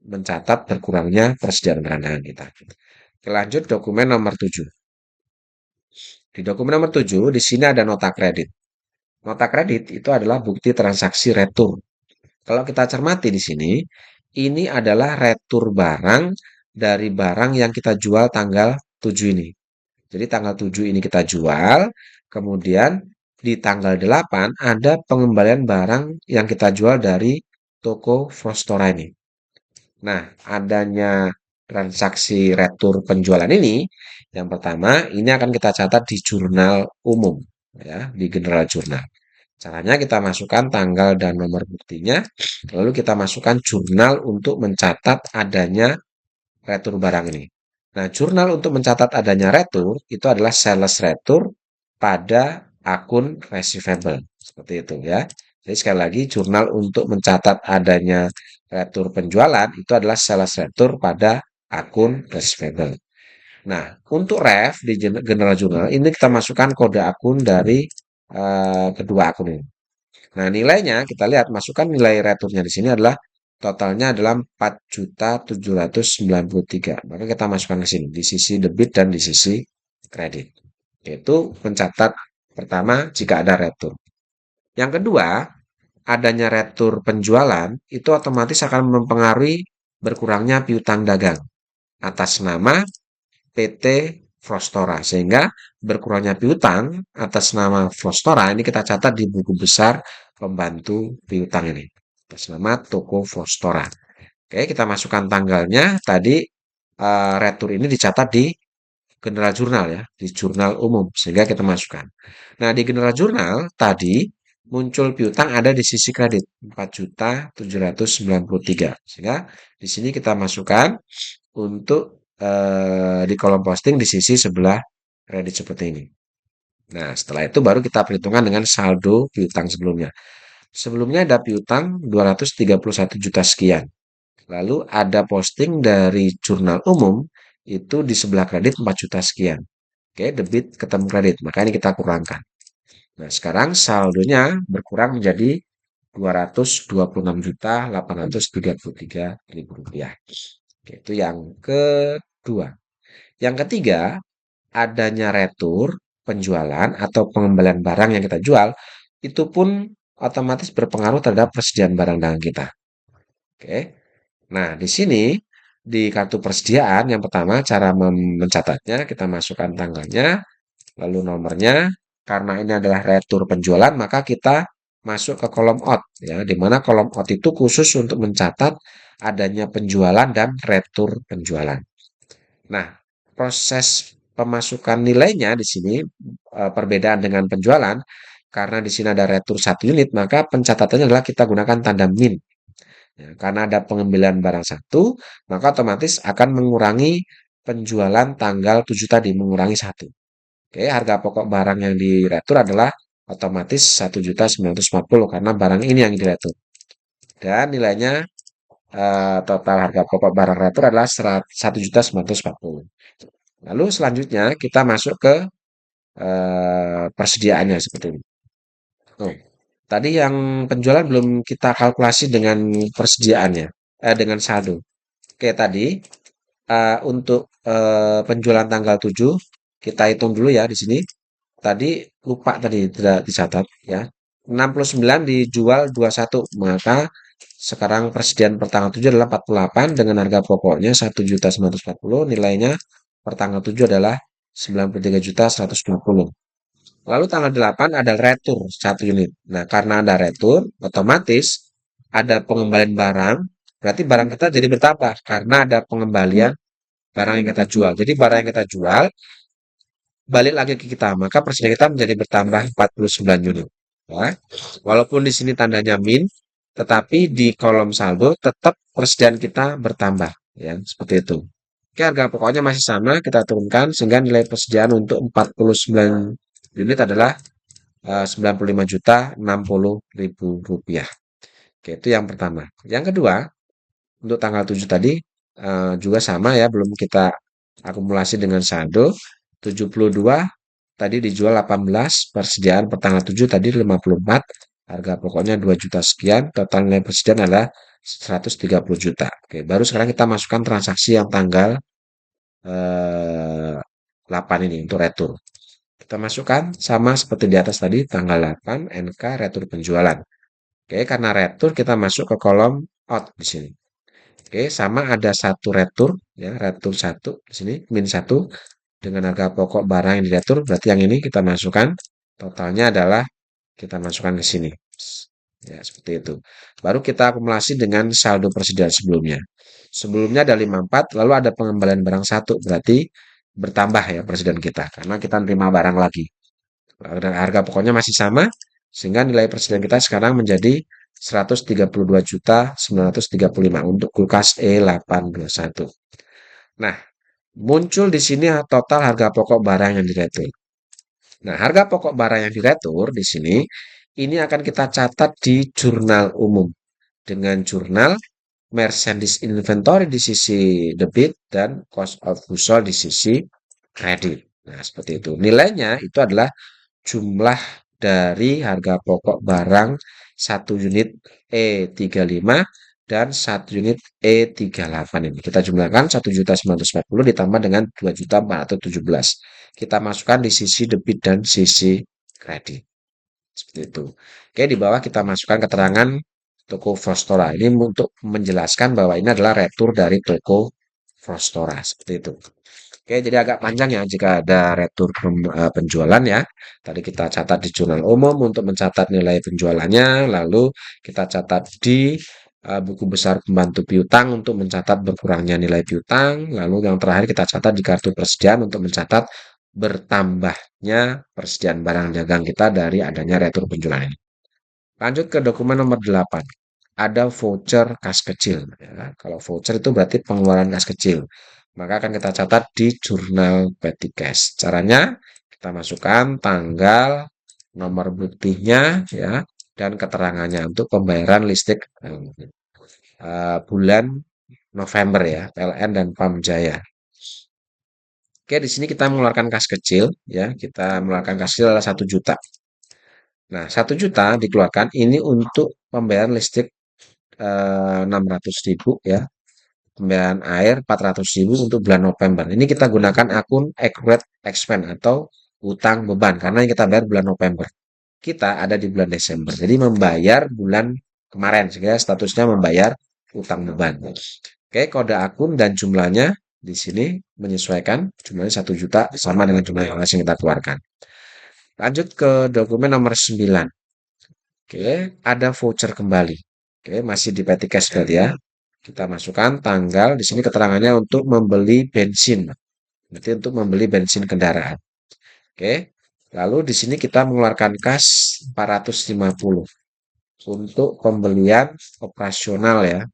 mencatat berkurangnya persediaan barang kita. Lanjut dokumen nomor 7. Di dokumen nomor 7, di sini ada nota kredit. Nota kredit itu adalah bukti transaksi retur. Kalau kita cermati di sini, ini adalah retur barang dari barang yang kita jual tanggal 7 ini. Jadi tanggal 7 ini kita jual, kemudian di tanggal 8 ada pengembalian barang yang kita jual dari toko Frostora ini. Nah, adanya transaksi retur penjualan ini, yang pertama ini akan kita catat di jurnal umum, ya, di general jurnal. Caranya kita masukkan tanggal dan nomor buktinya, lalu kita masukkan jurnal untuk mencatat adanya retur barang ini. Nah, jurnal untuk mencatat adanya retur itu adalah sales retur pada akun receivable. Seperti itu ya. Jadi sekali lagi jurnal untuk mencatat adanya retur penjualan itu adalah sales retur pada akun receivable. Nah, untuk ref di general journal ini kita masukkan kode akun dari kedua akun ini. Nah, nilainya kita lihat masukkan nilai returnya di sini adalah totalnya adalah 4.793. Maka kita masukkan ke sini di sisi debit dan di sisi kredit. Yaitu mencatat pertama jika ada retur. Yang kedua, adanya retur penjualan itu otomatis akan mempengaruhi berkurangnya piutang dagang atas nama PT Frostora sehingga berkurangnya piutang atas nama Frostora ini kita catat di buku besar pembantu piutang ini atas nama toko Frostora. Oke, kita masukkan tanggalnya tadi retur ini dicatat di general jurnal ya, di jurnal umum sehingga kita masukkan. Nah, di general jurnal tadi muncul piutang ada di sisi kredit 4.793 sehingga di sini kita masukkan untuk di kolom posting di sisi sebelah kredit seperti ini. Nah, setelah itu baru kita perhitungkan dengan saldo piutang sebelumnya. Sebelumnya ada piutang 231 juta sekian. Lalu ada posting dari jurnal umum itu di sebelah kredit 4 juta sekian. Oke, debit ketemu kredit, maka ini kita kurangkan. Nah, sekarang saldonya berkurang menjadi 226.833.000 rupiah. Oke, itu yang kedua. Yang ketiga, adanya retur penjualan atau pengembalian barang yang kita jual, itu pun otomatis berpengaruh terhadap persediaan barang dagang kita. Oke. Nah, di sini di kartu persediaan yang pertama cara mencatatnya kita masukkan tanggalnya, lalu nomornya. Karena ini adalah retur penjualan, maka kita masuk ke kolom out ya, di mana kolom out itu khusus untuk mencatat adanya penjualan dan retur penjualan. Nah, proses pemasukan nilainya di sini perbedaan dengan penjualan karena di sini ada retur 1 unit, maka pencatatannya adalah kita gunakan tanda min. Ya, karena ada pengambilan barang satu, maka otomatis akan mengurangi penjualan tanggal 7 tadi, mengurangi satu. Oke, harga pokok barang yang diretur adalah otomatis 1.940 karena barang ini yang diretur. Dan nilainya total harga pokok barang retur adalah 1.940. Lalu selanjutnya kita masuk ke persediaannya seperti ini. Oh, tadi yang penjualan belum kita kalkulasi dengan persediaannya, dengan saldo. Oke, tadi untuk penjualan tanggal 7 kita hitung dulu ya di sini. Tadi lupa tadi tidak dicatat ya. 69 dijual 21, maka sekarang persediaan per tanggal 7 adalah 48 dengan harga pokoknya 1.940, nilainya per tanggal 7 adalah 93.120. Lalu tanggal 8 ada retur 1 unit. Nah, karena ada retur, otomatis ada pengembalian barang, berarti barang kita jadi bertambah karena ada pengembalian barang yang kita jual. Jadi barang yang kita jual balik lagi ke kita, maka persediaan kita menjadi bertambah 49 unit. Ya. Walaupun di sini tandanya min, tetapi di kolom saldo tetap persediaan kita bertambah, ya, seperti itu. Oke, harga pokoknya masih sama, kita turunkan sehingga nilai persediaan untuk 49 unit adalah 95.060.000 rupiah. Oke, itu yang pertama. Yang kedua, untuk tanggal 7 tadi juga sama ya, belum kita akumulasi dengan saldo. 72 tadi dijual 18, persediaan per tanggal 7 tadi 54, harga pokoknya 2 juta sekian, total nilai persediaan adalah 130 juta. Oke, baru sekarang kita masukkan transaksi yang tanggal 8 ini untuk retur. Kita masukkan sama seperti di atas tadi, tanggal 8, NK, retur penjualan. Oke, karena retur kita masuk ke kolom out di sini. Oke, sama ada satu retur, ya, retur 1 di sini, min 1, dengan harga pokok barang yang diretur, berarti yang ini kita masukkan, totalnya adalah kita masukkan ke sini. Ya, seperti itu. Baru kita akumulasi dengan saldo persediaan sebelumnya. Sebelumnya ada 54, lalu ada pengembalian barang satu, berarti bertambah ya persediaan kita karena kita terima barang lagi. Dan harga pokoknya masih sama, sehingga nilai persediaan kita sekarang menjadi 132.935 untuk kulkas E821. Nah, muncul di sini total harga pokok barang yang diretur. Nah, harga pokok barang yang diretur di sini ini akan kita catat di jurnal umum dengan jurnal merchandise inventory di sisi debit dan cost of goods sold di sisi kredit. Nah, seperti itu. Nilainya itu adalah jumlah dari harga pokok barang satu unit E35 dan satu unit E38 ini. Kita jumlahkan 1.940 ditambah dengan 2.417. Kita masukkan di sisi debit dan sisi kredit. Seperti itu. Oke, di bawah kita masukkan keterangan toko Frostora. Ini untuk menjelaskan bahwa ini adalah retur dari toko Frostora. Seperti itu. Oke, jadi agak panjang ya jika ada retur penjualan ya. Tadi kita catat di jurnal umum untuk mencatat nilai penjualannya, lalu kita catat di buku besar pembantu piutang untuk mencatat berkurangnya nilai piutang, lalu yang terakhir kita catat di kartu persediaan untuk mencatat bertambahnya persediaan barang dagang kita dari adanya retur penjualan ini. Lanjut ke dokumen nomor 8. Ada voucher kas kecil. Ya. Kalau voucher itu berarti pengeluaran kas kecil. Maka akan kita catat di jurnal petty cash. Caranya kita masukkan tanggal, nomor buktinya, ya, dan keterangannya untuk pembayaran listrik bulan November ya, PLN dan Pamjaya. Oke, di sini kita mengeluarkan kas kecil, ya, kita mengeluarkan kas kecil adalah 1 juta. Nah, 1 juta dikeluarkan ini untuk pembayaran listrik 600.000 ya, pembayaran air 400.000 untuk bulan November. Ini kita gunakan akun accrued expense atau utang beban karena yang kita bayar bulan November. Kita ada di bulan Desember. Jadi membayar bulan kemarin sehingga statusnya membayar utang beban. Oke, kode akun dan jumlahnya di sini menyesuaikan jumlahnya 1 juta sama dengan jumlah yang langsung kita keluarkan. Lanjut ke dokumen nomor 9. Oke, ada voucher kembali. Oke, masih di petty cash berarti ya. Kita masukkan tanggal, di sini keterangannya untuk membeli bensin. Berarti untuk membeli bensin kendaraan. Oke. Lalu di sini kita mengeluarkan kas 450 untuk pembelian operasional ya.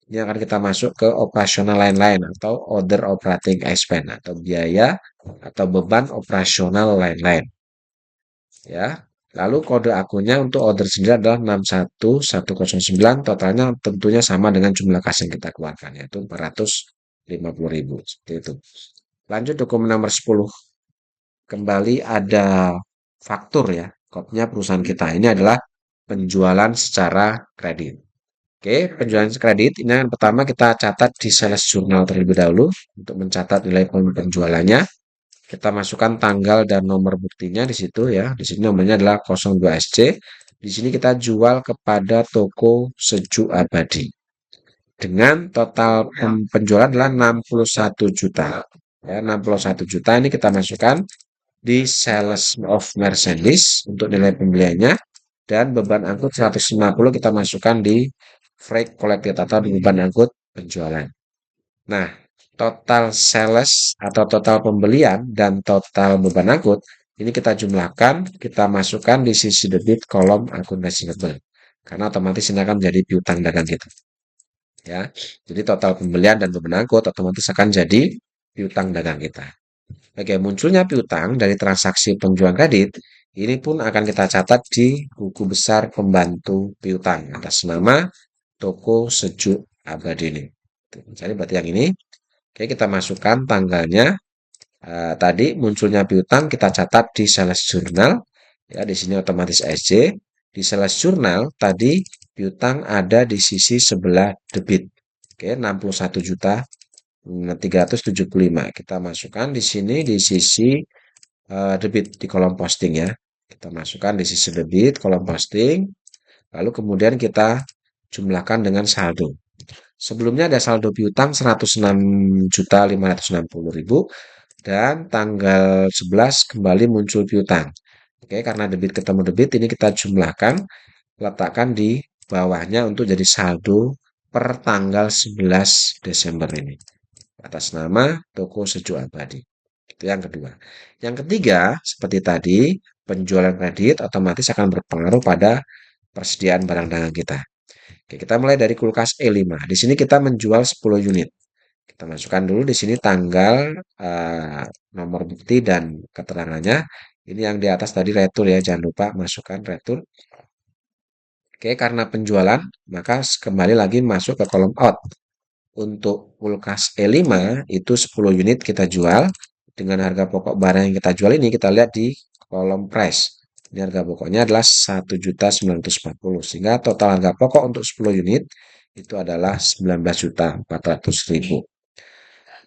Ini akan kita masuk ke operasional lain-lain atau other operating expense atau biaya atau beban operasional lain-lain. Ya. Lalu kode akunnya untuk order sendiri adalah 61109, totalnya tentunya sama dengan jumlah kas yang kita keluarkan, yaitu 450.000. Seperti itu. Lanjut dokumen nomor 10. Kembali ada faktur ya, kodnya perusahaan kita. Ini adalah penjualan secara kredit. Oke, penjualan kredit ini yang pertama kita catat di sales journal terlebih dahulu untuk mencatat nilai penjualannya. Kita masukkan tanggal dan nomor buktinya di situ ya. Di sini nomornya adalah 02SC. Di sini kita jual kepada toko Sejuk Abadi. Dengan total penjualan adalah 61 juta. Ya, 61 juta ini kita masukkan di sales of merchandise untuk nilai pembeliannya dan beban angkut 150 kita masukkan di freight collected atau di beban angkut penjualan. Nah, total sales atau total pembelian dan total beban angkut ini kita jumlahkan, kita masukkan di sisi debit kolom akun receivable. Karena otomatis ini akan menjadi piutang dagang kita. Ya. Jadi total pembelian dan beban angkut otomatis akan jadi piutang dagang kita. Oke, munculnya piutang dari transaksi penjualan kredit ini pun akan kita catat di buku besar pembantu piutang atas nama toko Sejuk Abadi ini. Jadi berarti yang ini. Oke, kita masukkan tanggalnya. Tadi munculnya piutang kita catat di sales journal. Ya, di sini otomatis SC. Di sales journal tadi piutang ada di sisi sebelah debit. Oke, 61 juta 375. Kita masukkan di sini di sisi debit di kolom posting ya. Kita masukkan di sisi debit kolom posting. Lalu kemudian kita jumlahkan dengan saldo. Sebelumnya ada saldo piutang 106.560.000 dan tanggal 11 kembali muncul piutang. Oke, karena debit ketemu debit ini kita jumlahkan letakkan di bawahnya untuk jadi saldo per tanggal 11 Desember ini. Atas nama toko Sejuk Abadi. Itu yang kedua. Yang ketiga, seperti tadi, penjualan kredit otomatis akan berpengaruh pada persediaan barang dagangan kita. Oke, kita mulai dari kulkas E5. Di sini kita menjual 10 unit. Kita masukkan dulu di sini tanggal, nomor bukti dan keterangannya. Ini yang di atas tadi retur ya, jangan lupa masukkan retur. Oke, karena penjualan, maka kembali lagi masuk ke kolom out. Untuk kulkas E5 itu 10 unit kita jual. Dengan harga pokok barang yang kita jual ini kita lihat di kolom price. Ini harga pokoknya adalah 1.940.000. Sehingga total harga pokok untuk 10 unit itu adalah 19.400.000.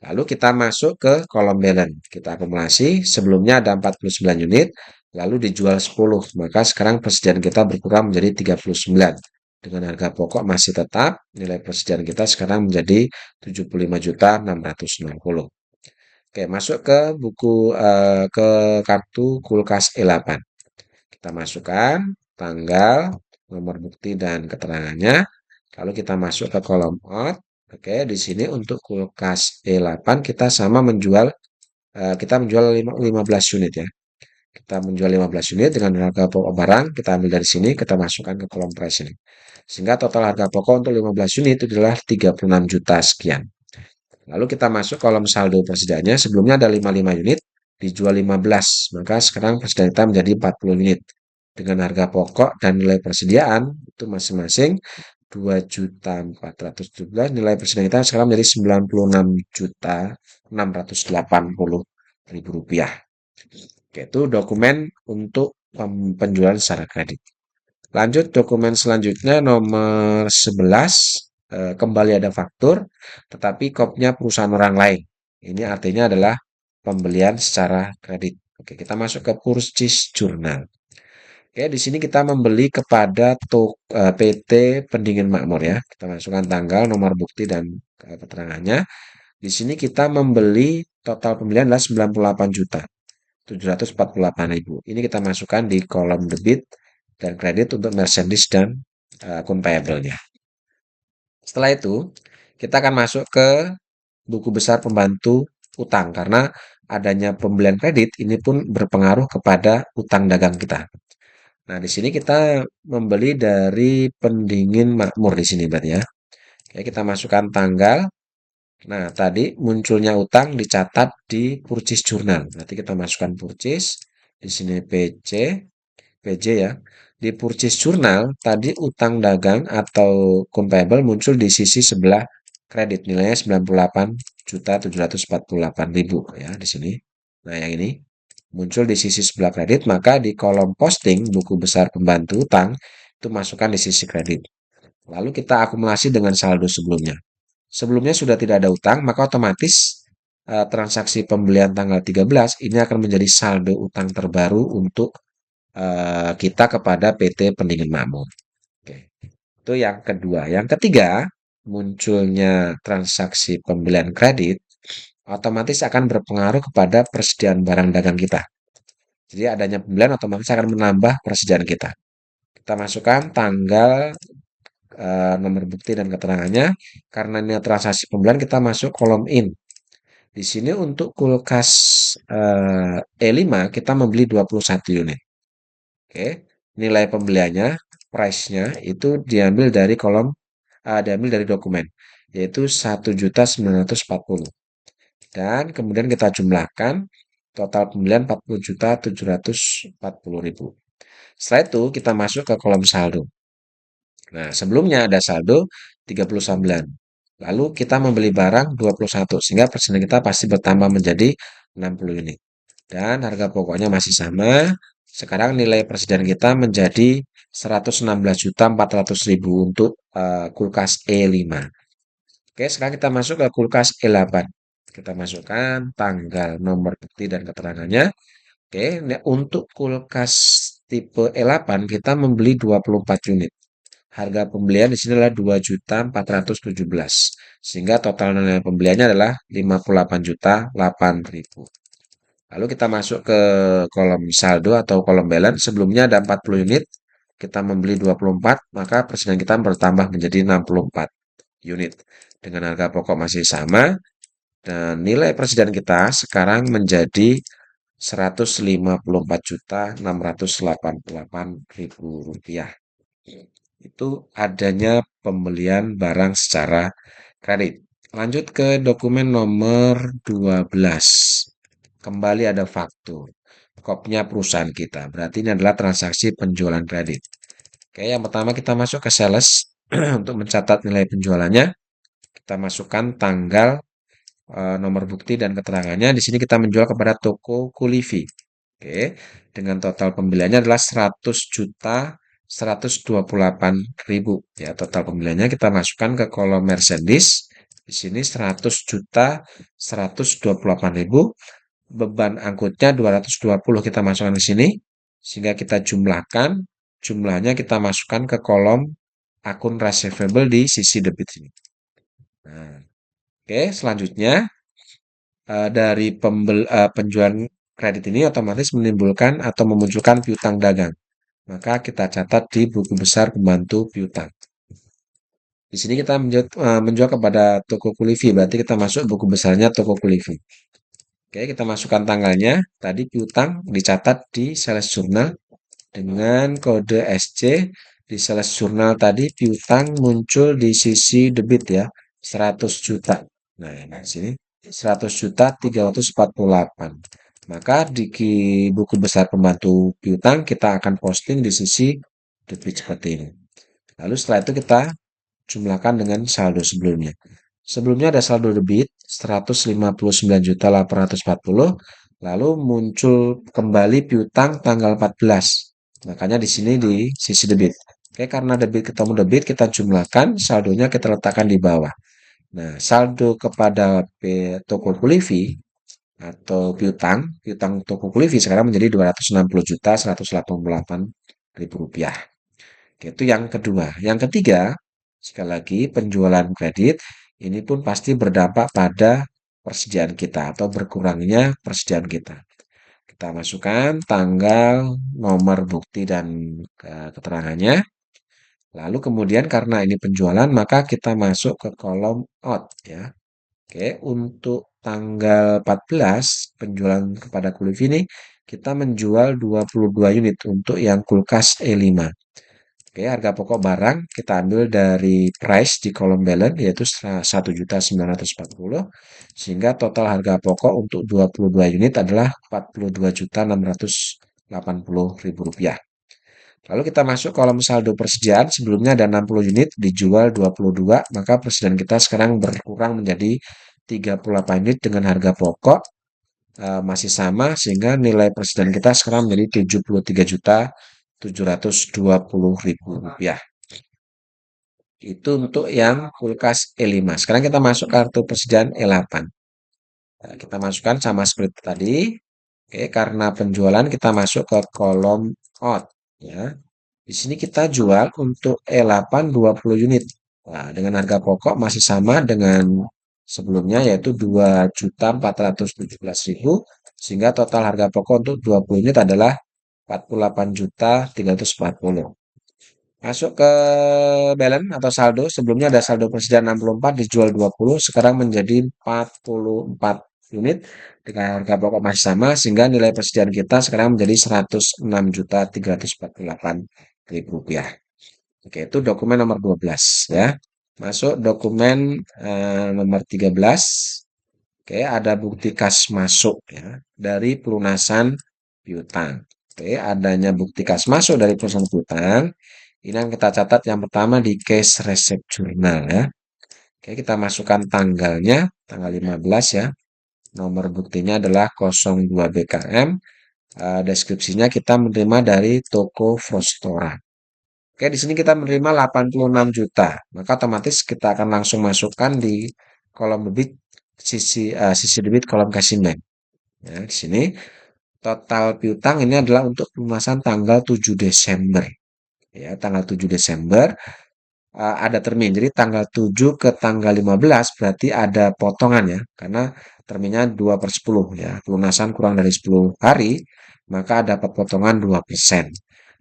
Lalu kita masuk ke kolom balance. Kita akumulasi. Sebelumnya ada 49 unit, lalu dijual 10. Maka sekarang persediaan kita berkurang menjadi 39. Dengan harga pokok masih tetap, nilai persediaan kita sekarang menjadi 75.660. Oke, masuk ke ke kartu kulkas E8. Kita masukkan tanggal, nomor bukti dan keterangannya. Lalu kita masuk ke kolom out. Oke, di sini untuk kulkas E8 kita sama menjual, kita menjual 15 unit ya. Kita menjual 15 unit dengan harga pokok barang, kita ambil dari sini, kita masukkan ke kolom price ini. Sehingga total harga pokok untuk 15 unit itu adalah 36 juta sekian. Lalu kita masuk kolom saldo persediaannya, sebelumnya ada 55 unit, dijual 15, maka sekarang persediaan kita menjadi 40 unit. Dengan harga pokok dan nilai persediaan itu masing-masing 2.417, nilai persediaan kita sekarang menjadi 96.680.000 rupiah. Oke, itu dokumen untuk penjualan secara kredit. Lanjut dokumen selanjutnya nomor 11, kembali ada faktur, tetapi kopnya perusahaan orang lain. Ini artinya adalah pembelian secara kredit. Oke, kita masuk ke purchase journal. Oke, di sini kita membeli kepada PT Pendingin Makmur ya. Kita masukkan tanggal, nomor bukti dan keterangannya. Di sini kita membeli total pembelian adalah 98 juta. 748.000. Ini kita masukkan di kolom debit dan kredit untuk merchandise dan akun payable-nya. Setelah itu, kita akan masuk ke buku besar pembantu utang karena adanya pembelian kredit ini pun berpengaruh kepada utang dagang kita. Nah, di sini kita membeli dari Pendingin Makmur di sini berarti ya. Oke, kita masukkan tanggal. Nah, tadi munculnya utang dicatat di purchase journal. Nanti kita masukkan purchase. Di sini PJ ya. Di purchase journal, tadi utang dagang atau payable muncul di sisi sebelah kredit. Nilainya 98.748.000 ya di sini. Nah, yang ini muncul di sisi sebelah kredit, maka di kolom posting buku besar pembantu utang itu masukkan di sisi kredit. Lalu kita akumulasi dengan saldo sebelumnya. Sebelumnya sudah tidak ada utang, maka otomatis transaksi pembelian tanggal 13 ini akan menjadi saldo utang terbaru untuk kita kepada PT Pendingin Makmur. Oke. Itu yang kedua. Yang ketiga, munculnya transaksi pembelian kredit otomatis akan berpengaruh kepada persediaan barang dagang kita. Jadi adanya pembelian otomatis akan menambah persediaan kita. Kita masukkan tanggal, nomor bukti dan keterangannya. Karena ini transaksi pembelian kita masuk kolom in. Di sini untuk kulkas E5 kita membeli 21 unit. Oke, nilai pembeliannya, price-nya itu diambil dari dokumen, yaitu 1.940. Dan kemudian kita jumlahkan total pembelian 40.740.000. Setelah itu kita masuk ke kolom saldo. Nah, sebelumnya ada saldo 39. Lalu kita membeli barang 21 sehingga persediaan kita pasti bertambah menjadi 60 unit. Dan harga pokoknya masih sama. Sekarang nilai persediaan kita menjadi 116.400.000 untuk kulkas E5. Oke, sekarang kita masuk ke kulkas E8. Kita masukkan tanggal, nomor bukti dan keterangannya. Oke, untuk kulkas tipe E8 kita membeli 24 unit. Harga pembelian di sini adalah 2.417. Sehingga total nilai pembeliannya adalah 58.008.000. Lalu kita masuk ke kolom saldo atau kolom balance. Sebelumnya ada 40 unit, kita membeli 24, maka persediaan kita bertambah menjadi 64 unit. Dengan harga pokok masih sama, dan nilai persediaan kita sekarang menjadi Rp154.688.000. Itu adanya pembelian barang secara kredit. Lanjut ke dokumen nomor 12. Kembali ada faktur. Kopnya perusahaan kita. Berarti ini adalah transaksi penjualan kredit. Oke, yang pertama kita masuk ke sales untuk mencatat nilai penjualannya. Kita masukkan tanggal, nomor bukti dan keterangannya. Di sini kita menjual kepada toko Kulivi. Oke, dengan total pembeliannya adalah 100.128.000 ya, total pembeliannya kita masukkan ke kolom Merchandise. Di sini 100.128.000, beban angkutnya 220 kita masukkan di sini sehingga kita jumlahkan, jumlahnya kita masukkan ke kolom akun receivable di sisi debit ini. Nah, oke, selanjutnya dari penjualan kredit ini otomatis menimbulkan atau memunculkan piutang dagang. Maka kita catat di buku besar pembantu piutang. Di sini kita menjual kepada toko Kulivi, berarti kita masuk buku besarnya toko Kulivi. Oke, kita masukkan tanggalnya. Tadi piutang dicatat di sales journal dengan kode SC. Di sales journal tadi piutang muncul di sisi debit ya, 100 juta. Nah, di sini 100 juta 348. Maka di buku besar pembantu piutang kita akan posting di sisi debit seperti ini. Lalu setelah itu kita jumlahkan dengan saldo sebelumnya. Sebelumnya ada saldo debit 159.840, lalu muncul kembali piutang tanggal 14. Makanya di sini di sisi debit. Oke, karena debit ketemu debit, kita jumlahkan, saldonya kita letakkan di bawah. Nah, saldo kepada toko Kulivi atau piutang toko Kulivi sekarang menjadi Rp260.188.000. Itu yang kedua. Yang ketiga, sekali lagi penjualan kredit ini pun pasti berdampak pada persediaan kita atau berkurangnya persediaan kita. Kita masukkan tanggal, nomor bukti dan keterangannya. Lalu kemudian karena ini penjualan maka kita masuk ke kolom out ya. Oke, untuk tanggal 14 penjualan kepada Kulivi ini kita menjual 22 unit untuk yang kulkas E5. Oke, harga pokok barang kita ambil dari price di kolom balance yaitu 1.940, sehingga total harga pokok untuk 22 unit adalah Rp42.680.000. Lalu kita masuk kolom saldo persediaan, sebelumnya ada 60 unit dijual 22, maka persediaan kita sekarang berkurang menjadi 38 unit dengan harga pokok masih sama sehingga nilai persediaan kita sekarang menjadi Rp73.720.000. Itu untuk yang kulkas E5. Sekarang kita masuk kartu persediaan E8. Nah, kita masukkan sama seperti tadi. Oke, karena penjualan kita masuk ke kolom out ya. Di sini kita jual untuk E8 20 unit. Nah, dengan harga pokok masih sama dengan sebelumnya yaitu 2.417.000 sehingga total harga pokok untuk 20 unit adalah 48.340. Masuk ke balance atau saldo. Sebelumnya ada saldo persediaan 64 dijual 20, sekarang menjadi 44 unit dengan harga pokok masih sama sehingga nilai persediaan kita sekarang menjadi Rp106.348.000. Oke, itu dokumen nomor 12 ya. Masuk dokumen nomor 13. Oke, ada bukti kas masuk ya dari pelunasan piutang. Oke, adanya bukti kas masuk dari perusahaan piutang. Ini yang kita catat yang pertama di case receipt journal ya. Oke, kita masukkan tanggalnya, tanggal 15 ya. Nomor buktinya adalah 02 BKM. Deskripsinya kita menerima dari toko Frostora. Oke, di sini kita menerima 86 juta. Maka otomatis kita akan langsung masukkan di kolom debit sisi debit kolom casing bank. Ya, di sini total piutang ini adalah untuk pelunasan tanggal 7 Desember. Ya, tanggal 7 Desember ada termin. Jadi tanggal 7 ke tanggal 15 berarti ada potongan ya. Karena terminnya 2/10 ya. Pelunasan kurang dari 10 hari, maka dapat potongan 2%.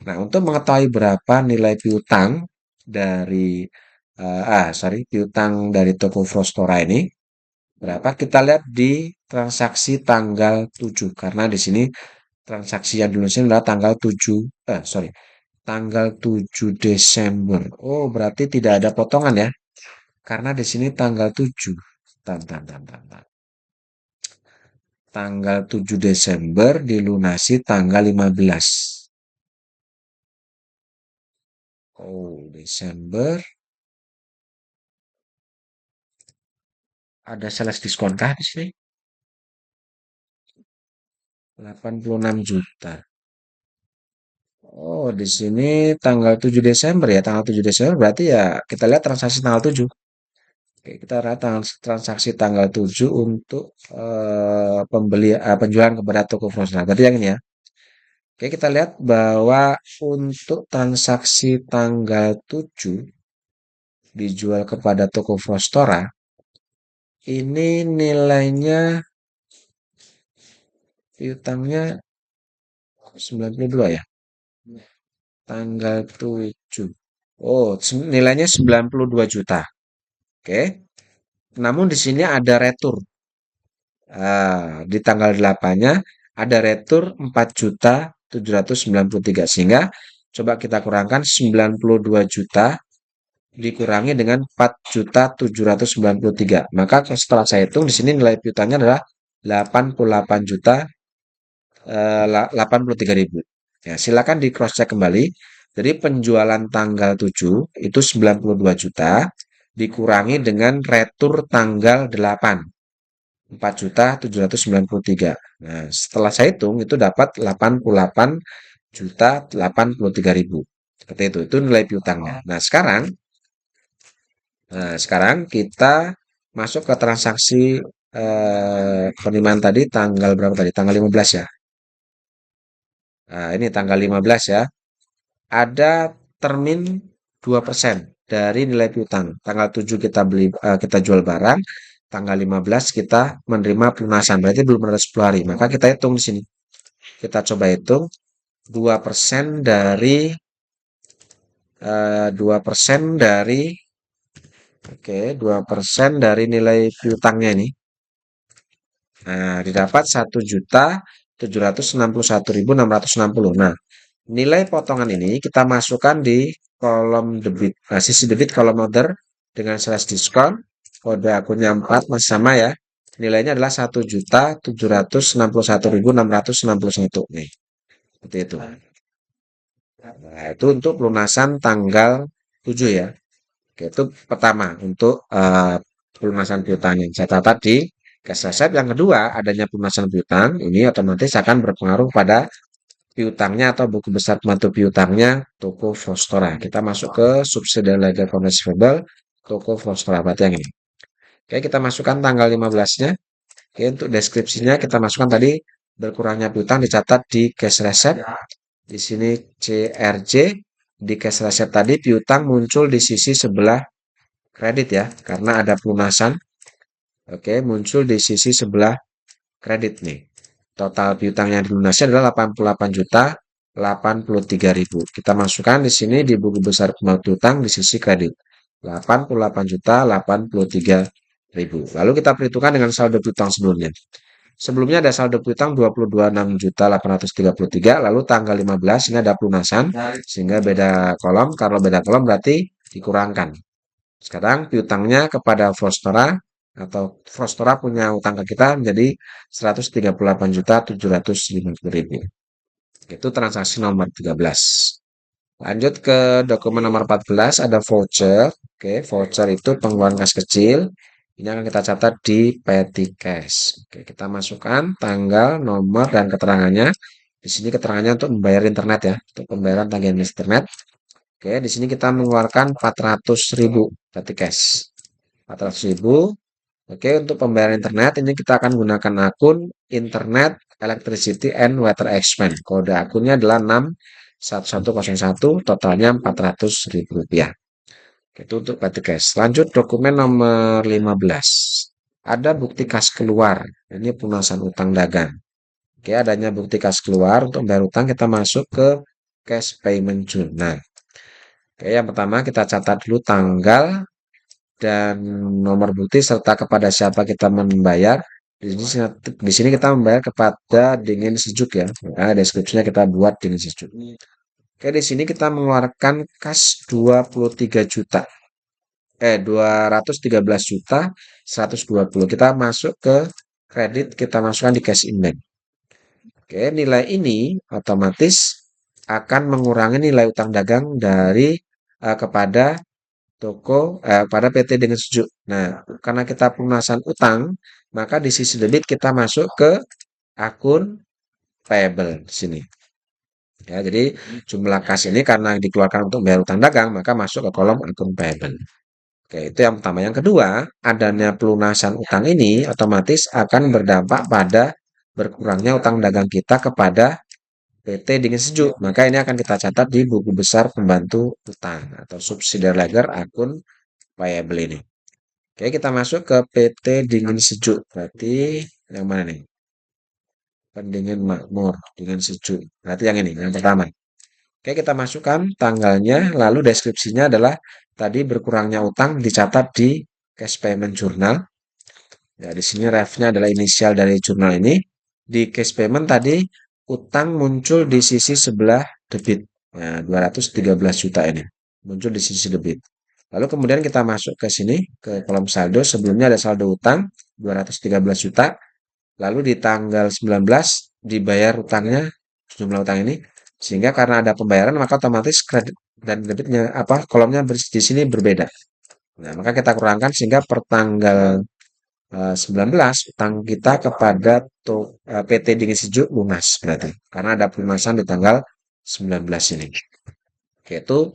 Nah, untuk mengetahui berapa nilai piutang dari piutang dari toko Frostora ini berapa? Kita lihat di transaksi tanggal 7 karena di sini transaksi yang dulu sini adalah tanggal 7 tanggal 7 Desember. Oh, berarti tidak ada potongan ya. Karena di sini tanggal 7. Tan, tan, tan, tan, tan. Tanggal 7 Desember dilunasi tanggal 15. Oh, Desember. Ada sales diskon kah di sini? 86 juta. Oh, di sini tanggal 7 Desember ya. Tanggal 7 Desember berarti ya kita lihat transaksi tanggal 7. Oke, kita lihat transaksi tanggal 7 untuk penjualan kepada toko Frozen. Berarti yang ini ya. Oke, kita lihat bahwa untuk transaksi tanggal 7 dijual kepada toko Frostora, ini nilainya piutangnya 92 ya. Tanggal 7. Oh, nilainya 92 juta. Oke. Namun di sini ada retur. Di tanggal 8-nya ada retur 4.793 sehingga coba kita kurangkan 92 juta dikurangi dengan 4.793. Maka setelah saya hitung di sini nilai piutangnya adalah 88 juta 83.000. Ya, silakan di cross check kembali. Jadi penjualan tanggal 7 itu 92 juta dikurangi dengan retur tanggal 8 4.793. Nah, setelah saya hitung itu dapat 88 juta 83.000. Seperti itu. Itu nilai piutangnya. Nah, sekarang kita masuk ke transaksi penerimaan tadi tanggal berapa tadi? Tanggal 15 ya. Nah, ini tanggal 15 ya. Ada termin 2% dari nilai piutang. Tanggal 7 kita jual barang, tanggal 15 kita menerima pelunasan. Berarti belum ada 10 hari. Maka kita hitung di sini. Kita coba hitung 2% dari 2% dari oke, 2% dari nilai piutangnya ini. Nah, didapat 1.761.660. Nah, nilai potongan ini kita masukkan di kolom debit, sisi debit kolom order dengan slash diskon. Kode akunnya 4 masih sama ya. Nilainya adalah 1.761.661 nih. Seperti itu. Nah, itu untuk pelunasan tanggal 7 ya. Oke, itu pertama untuk pelunasan piutang yang saya catat di cash receipt. Yang kedua, adanya pelunasan piutang ini otomatis akan berpengaruh pada piutangnya atau buku besar pembantu piutangnya toko Frostora. Kita masuk ke subsidiary ledger from receivable toko Frostora. Berarti yang ini. Oke, kita masukkan tanggal 15-nya. Oke, untuk deskripsinya kita masukkan tadi berkurangnya piutang dicatat di cash receipt. Di sini CRJ. Di cash receipt tadi piutang muncul di sisi sebelah kredit ya, karena ada pelunasan. Oke, muncul di sisi sebelah kredit nih. Total piutang yang dilunasi adalah 88 juta 83.000. Kita masukkan di sini di buku besar piutang di sisi kredit. 88 juta 83.000. Lalu kita perhitungkan dengan saldo piutang sebelumnya. Sebelumnya ada saldo piutang 22,6 juta 833, lalu tanggal 15 ini ada pelunasan sehingga beda kolom. Kalau beda kolom berarti dikurangkan. Sekarang piutangnya kepada Frostora atau Frostora punya utang ke kita menjadi 138.750.000. Itu transaksi nomor 13. Lanjut ke dokumen nomor 14 ada voucher. Oke, voucher itu pengeluaran kas kecil. Ini akan kita catat di petty cash. Oke, kita masukkan tanggal, nomor, dan keterangannya. Di sini keterangannya untuk membayar internet ya, untuk pembayaran tagihan internet. Oke, di sini kita mengeluarkan 400.000 petty cash. 400.000. Oke, untuk pembayaran internet ini kita akan gunakan akun internet electricity and water expense. Kode akunnya adalah 61101, totalnya Rp400.000. Itu untuk petty cash. Lanjut dokumen nomor 15. Ada bukti kas keluar. Ini pelunasan utang dagang. Oke, adanya bukti kas keluar untuk membayar utang kita masuk ke cash payment journal. Oke, yang pertama kita catat dulu tanggal dan nomor bukti serta kepada siapa kita membayar. Di sini kita membayar kepada Dingin Sejuk ya. Nah, deskripsinya kita buat Dingin Sejuk. Oke, di sini kita mengeluarkan kas 23 juta. 213 juta 120. Kita masuk ke kredit, kita masukkan di cash in bank. Oke, nilai ini otomatis akan mengurangi nilai utang dagang dari kepada pada PT Dengan Sejuk. Nah, karena kita pelunasan utang, maka di sisi debit kita masuk ke akun payable di sini. Ya, jadi jumlah kas ini karena dikeluarkan untuk bayar utang dagang, maka masuk ke kolom akun payable. Oke, itu yang pertama. Yang kedua, adanya pelunasan utang ini otomatis akan berdampak pada berkurangnya utang dagang kita kepada PT Dingin Sejuk. Maka ini akan kita catat di buku besar pembantu utang atau subsidiary ledger akun payable ini. Oke, kita masuk ke PT Dingin Sejuk. Berarti yang mana nih? Pendingin makmur, dingin sejuk. Berarti yang ini, yang pertama. Oke, kita masukkan tanggalnya, lalu deskripsinya adalah tadi berkurangnya utang dicatat di cash payment journal. Ya, di sini refnya adalah inisial dari jurnal ini. Di cash payment tadi utang muncul di sisi sebelah debit. Nah, 213 juta ini muncul di sisi debit. Lalu kemudian kita masuk ke sini ke kolom saldo. Sebelumnya ada saldo utang 213 juta. Lalu di tanggal 19 dibayar utangnya jumlah utang ini. Sehingga karena ada pembayaran maka otomatis kredit dan debitnya kolomnya di sini berbeda. Nah, maka kita kurangkan sehingga per tanggal 19 utang kita kepada PT Dingin Sejuk lunas berarti. Karena ada pelunasan di tanggal 19 ini. Oke, itu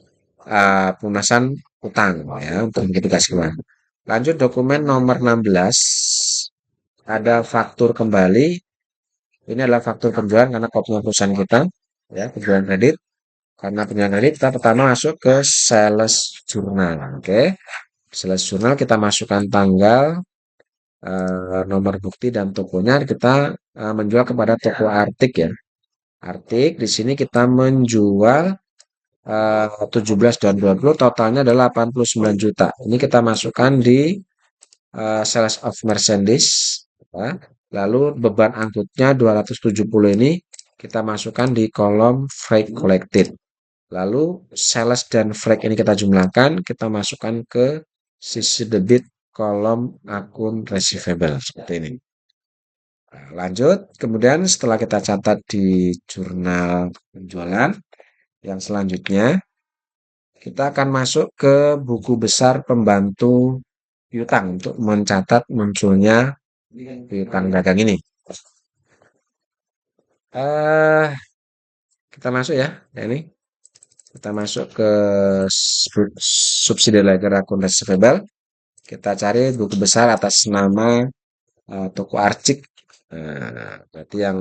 pelunasan utang ya untuk mitigasi keuangan. Lanjut dokumen nomor 16 ada faktur kembali. Ini adalah faktur penjualan karena kopinya perusahaan kita ya, penjualan kredit. Karena penjualan kredit kita pertama masuk ke sales journal. Oke. Sales journal kita masukkan tanggal, nomor bukti dan tokonya kita menjual kepada toko Artik ya. Artik di sini kita menjual 17 dan 20 totalnya adalah 89 juta. Ini kita masukkan di sales of merchandise ya. Lalu beban angkutnya 270 ini kita masukkan di kolom freight collected. Lalu sales dan freight ini kita jumlahkan, kita masukkan ke sisi debit kolom akun receivable seperti ini. Nah, lanjut, kemudian setelah kita catat di jurnal penjualan, yang selanjutnya kita akan masuk ke buku besar pembantu piutang untuk mencatat munculnya piutang dagang ini. Eh, kita masuk ya, ini. Kita masuk ke subsidi ledger akun receivable. Kita cari buku besar atas nama toko Arcik. Nah, berarti yang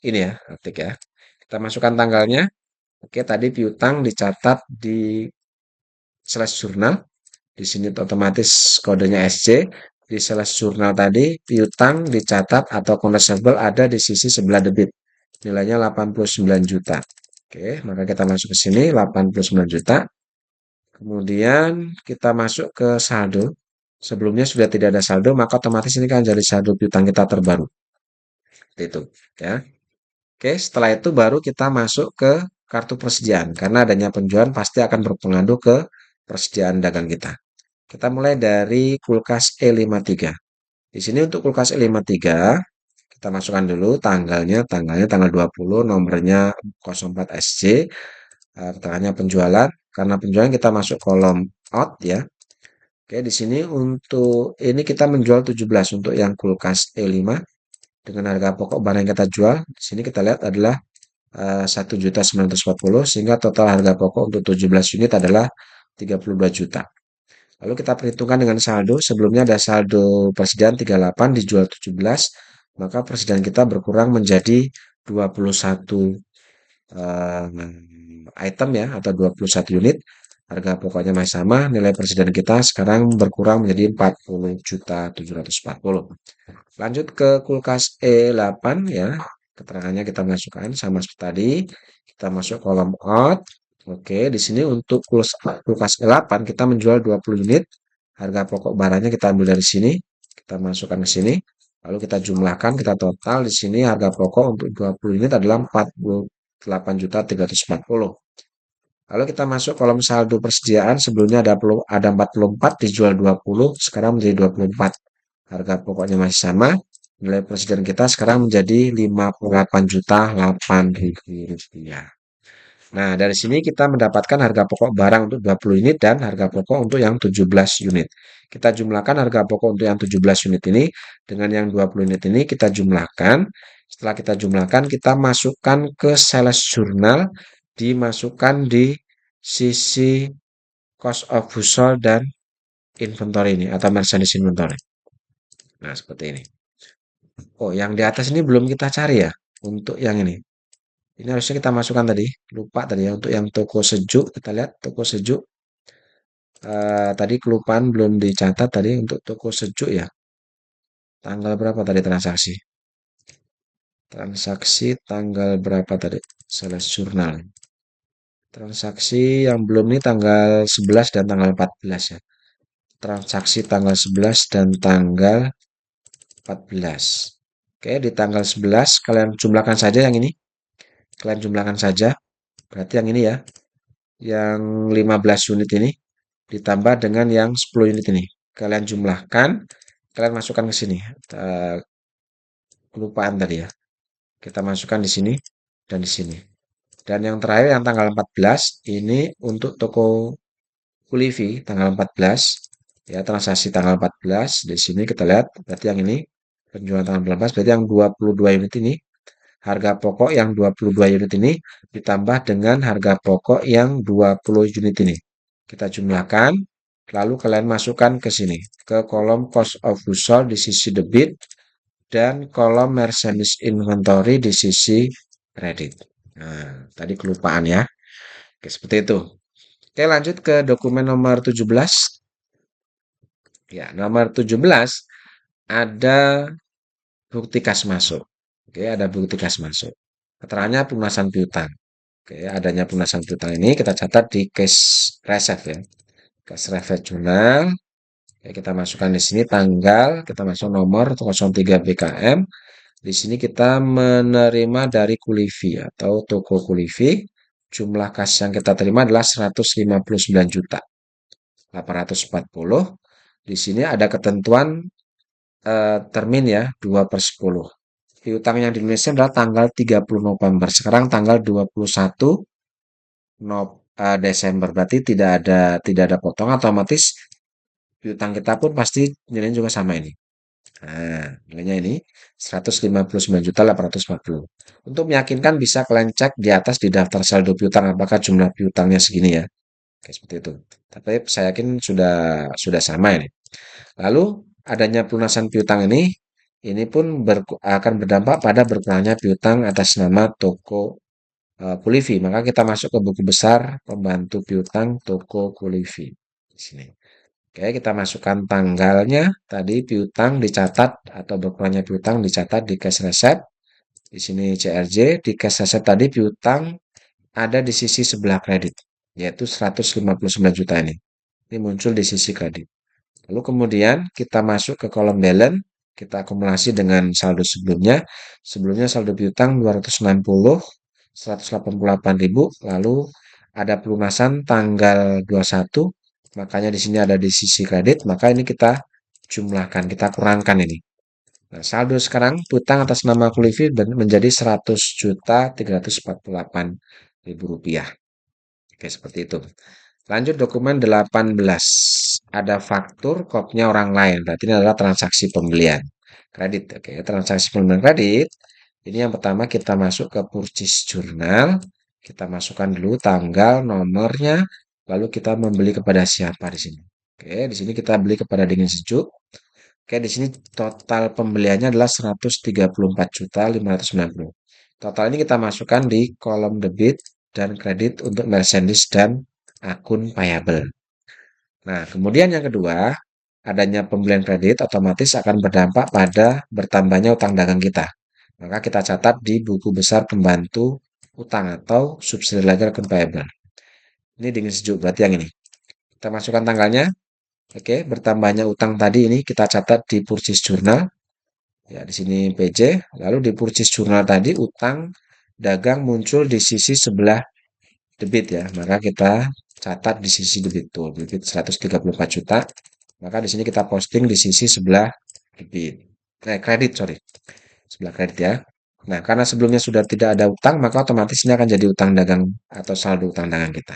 ini ya, Arcik ya. Kita masukkan tanggalnya. Oke, tadi piutang dicatat di slash jurnal. Di sini otomatis kodenya SC. Di slash jurnal tadi, piutang dicatat atau receivable ada di sisi sebelah debit. Nilainya 89 juta. Oke, maka kita masuk ke sini 89 juta. Kemudian kita masuk ke saldo. Sebelumnya sudah tidak ada saldo, maka otomatis ini kan jadi saldo piutang kita terbaru. Seperti itu, ya. Oke, setelah itu baru kita masuk ke kartu persediaan. Karena adanya penjualan pasti akan berpengaruh ke persediaan dagang kita. Kita mulai dari kulkas E53. Di sini untuk kulkas E53, kita masukkan dulu tanggalnya tanggal 20, nomornya 04 SC, keterangannya penjualan. Karena penjualan kita masuk kolom out ya. Oke, di sini untuk ini kita menjual 17 untuk yang kulkas E5 dengan harga pokok barang yang kita jual. Di sini kita lihat adalah 1.940 sehingga total harga pokok untuk 17 unit adalah 32 juta. Lalu kita perhitungkan dengan saldo. Sebelumnya ada saldo persediaan 38 dijual 17, maka persediaan kita berkurang menjadi 21 item ya atau 21 unit. Harga pokoknya masih sama, nilai persediaan kita sekarang berkurang menjadi 40.740. Lanjut ke kulkas E8 ya. Keterangannya kita masukkan sama seperti tadi. Kita masuk kolom out. Oke, di sini untuk kulkas L8 kita menjual 20 unit. Harga pokok barangnya kita ambil dari sini. Kita masukkan ke sini. Lalu kita jumlahkan, kita total di sini harga pokok untuk 20 unit adalah 48.340. Lalu kita masuk kolom saldo persediaan. Sebelumnya ada 44, dijual 20, sekarang menjadi 24. Harga pokoknya masih sama. Nilai persediaan kita sekarang menjadi 58.008.000 rupiah. Nah, dari sini kita mendapatkan harga pokok barang untuk 20 unit dan harga pokok untuk yang 17 unit. Kita jumlahkan harga pokok untuk yang 17 unit ini dengan yang 20 unit ini kita jumlahkan. Setelah kita jumlahkan, kita masukkan ke sales journal, dimasukkan di sisi cost of goods sold dan inventory ini atau merchandise inventory. Nah, seperti ini. Oh, yang di atas ini belum kita cari ya untuk yang ini. Ini harusnya kita masukkan tadi. Lupa tadi ya untuk yang toko sejuk. Kita lihat toko sejuk. Tadi kelupaan belum dicatat tadi untuk toko sejuk ya. Tanggal berapa tadi transaksi? Transaksi tanggal berapa tadi? Sales jurnal. Transaksi yang belum ini tanggal 11 dan tanggal 14 ya. Transaksi tanggal 11 dan tanggal 14. Oke, di tanggal 11 kalian jumlahkan saja yang ini. Kalian jumlahkan saja. Berarti yang ini ya. Yang 15 unit ini ditambah dengan yang 10 unit ini. Kalian jumlahkan, kalian masukkan ke sini. Kelupaan tadi ya. Kita masukkan di sini dan di sini. Dan yang terakhir yang tanggal 14 ini untuk toko Kulivi tanggal 14 ya, transaksi tanggal 14 di sini kita lihat berarti yang ini penjualan tanggal 14 berarti yang 22 unit ini harga pokok yang 22 unit ini ditambah dengan harga pokok yang 20 unit ini. Kita jumlahkan, lalu kalian masukkan ke sini, ke kolom cost of goods sold di sisi debit dan kolom merchandise inventory di sisi kredit. Nah, tadi kelupaan ya. Oke, seperti itu. Oke, lanjut ke dokumen nomor 17. Ya, nomor 17 ada bukti kas masuk. Oke, ada bukti kas masuk. Keterangannya pelunasan piutang. Oke, adanya pelunasan piutang ini kita catat di cash reserve ya. Cash reserve jurnal. Oke, kita masukkan di sini tanggal, kita masuk nomor 03 BKM. Di sini kita menerima dari Kulivi atau toko Kulivi. Jumlah kas yang kita terima adalah 159 juta 840. Di sini ada ketentuan termin ya 2/10. Piutang yang di Indonesia adalah tanggal 30 November. Sekarang tanggal 21 Desember. Berarti tidak ada potongan, otomatis piutang kita pun pasti nilainya juga sama ini. Nah, nilainya ini 159.840. Untuk meyakinkan bisa kalian cek di atas di daftar saldo piutang apakah jumlah piutangnya segini ya. Oke, seperti itu. Tapi saya yakin sudah sama ini. Lalu adanya pelunasan piutang ini pun akan berdampak pada berkurangnya piutang atas nama toko Kulivi. Maka kita masuk ke buku besar pembantu piutang toko Kulivi di sini. Oke, kita masukkan tanggalnya. Tadi piutang dicatat atau berkurangnya piutang dicatat di cash receipt. Di sini CRJ, di cash receipt tadi piutang ada di sisi sebelah kredit, yaitu 159 juta ini. Ini muncul di sisi kredit. Lalu kemudian kita masuk ke kolom balance, kita akumulasi dengan saldo sebelumnya. Sebelumnya saldo piutang 260, 188.000, lalu ada pelunasan tanggal 21, makanya di sini ada di sisi kredit, maka ini kita jumlahkan, kita kurangkan ini. Nah, saldo sekarang piutang atas nama Kulivi menjadi 100.348.000 rupiah. Oke, seperti itu. Lanjut dokumen 18. Ada faktur kopnya orang lain. Berarti ini adalah transaksi pembelian kredit. Oke, transaksi pembelian kredit. Ini yang pertama kita masuk ke purchase journal. Kita masukkan dulu tanggal, nomornya, lalu kita membeli kepada siapa di sini. Oke, di sini kita beli kepada Dingin Sejuk. Oke, di sini total pembeliannya adalah 134.590. Total ini kita masukkan di kolom debit dan kredit untuk merchandise dan akun payable. Nah, kemudian yang kedua, adanya pembelian kredit otomatis akan berdampak pada bertambahnya utang dagang kita. Maka kita catat di buku besar pembantu utang atau subsidi ledger account payable. Ini dingin sejuk, berarti yang ini. Kita masukkan tanggalnya. Oke, bertambahnya utang tadi ini kita catat di purchase journal. Ya, di sini PJ. Lalu di purchase journal tadi utang dagang muncul di sisi sebelah debit ya. Maka kita catat di sisi debit tuh, debit 134 juta. Maka di sini kita posting di sisi sebelah debit. Kredit, sorry. Sebelah kredit ya. Nah, karena sebelumnya sudah tidak ada utang, maka otomatis ini akan jadi utang dagang atau saldo utang dagang kita.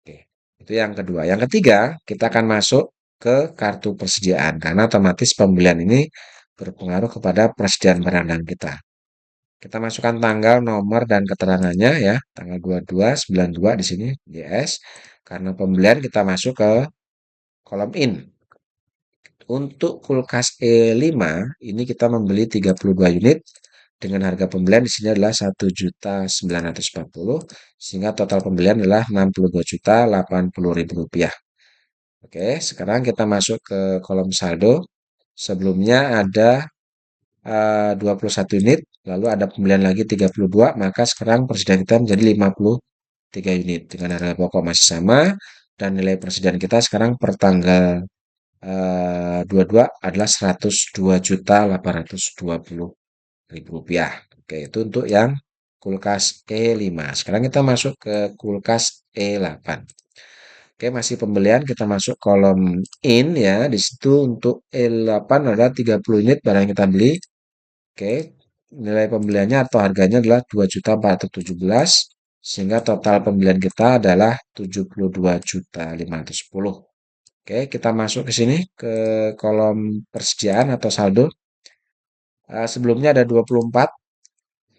Oke, itu yang kedua. Yang ketiga, kita akan masuk ke kartu persediaan karena otomatis pembelian ini berpengaruh kepada persediaan barang dagang kita. Kita masukkan tanggal, nomor, dan keterangannya ya. Tanggal 22, 92 di sini, YS. Karena pembelian kita masuk ke kolom in. Untuk kulkas E5, ini kita membeli 32 unit dengan harga pembelian di sini adalah 1.940.000 sehingga total pembelian adalah 62.080.000 rupiah. Oke, sekarang kita masuk ke kolom saldo. Sebelumnya ada 21 unit, lalu ada pembelian lagi 32, maka sekarang persediaan kita menjadi 53 unit dengan harga pokok masih sama dan nilai persediaan kita sekarang per tanggal 22 adalah 102.820.000 rupiah. Oke, itu untuk yang kulkas E5. Sekarang kita masuk ke kulkas E8. Oke, masih pembelian kita masuk kolom in ya. Di situ untuk E8 ada 30 unit barang yang kita beli. Oke, nilai pembeliannya atau harganya adalah 2.417 sehingga total pembelian kita adalah 72.510. Oke, kita masuk ke sini ke kolom persediaan atau saldo. Sebelumnya ada 24,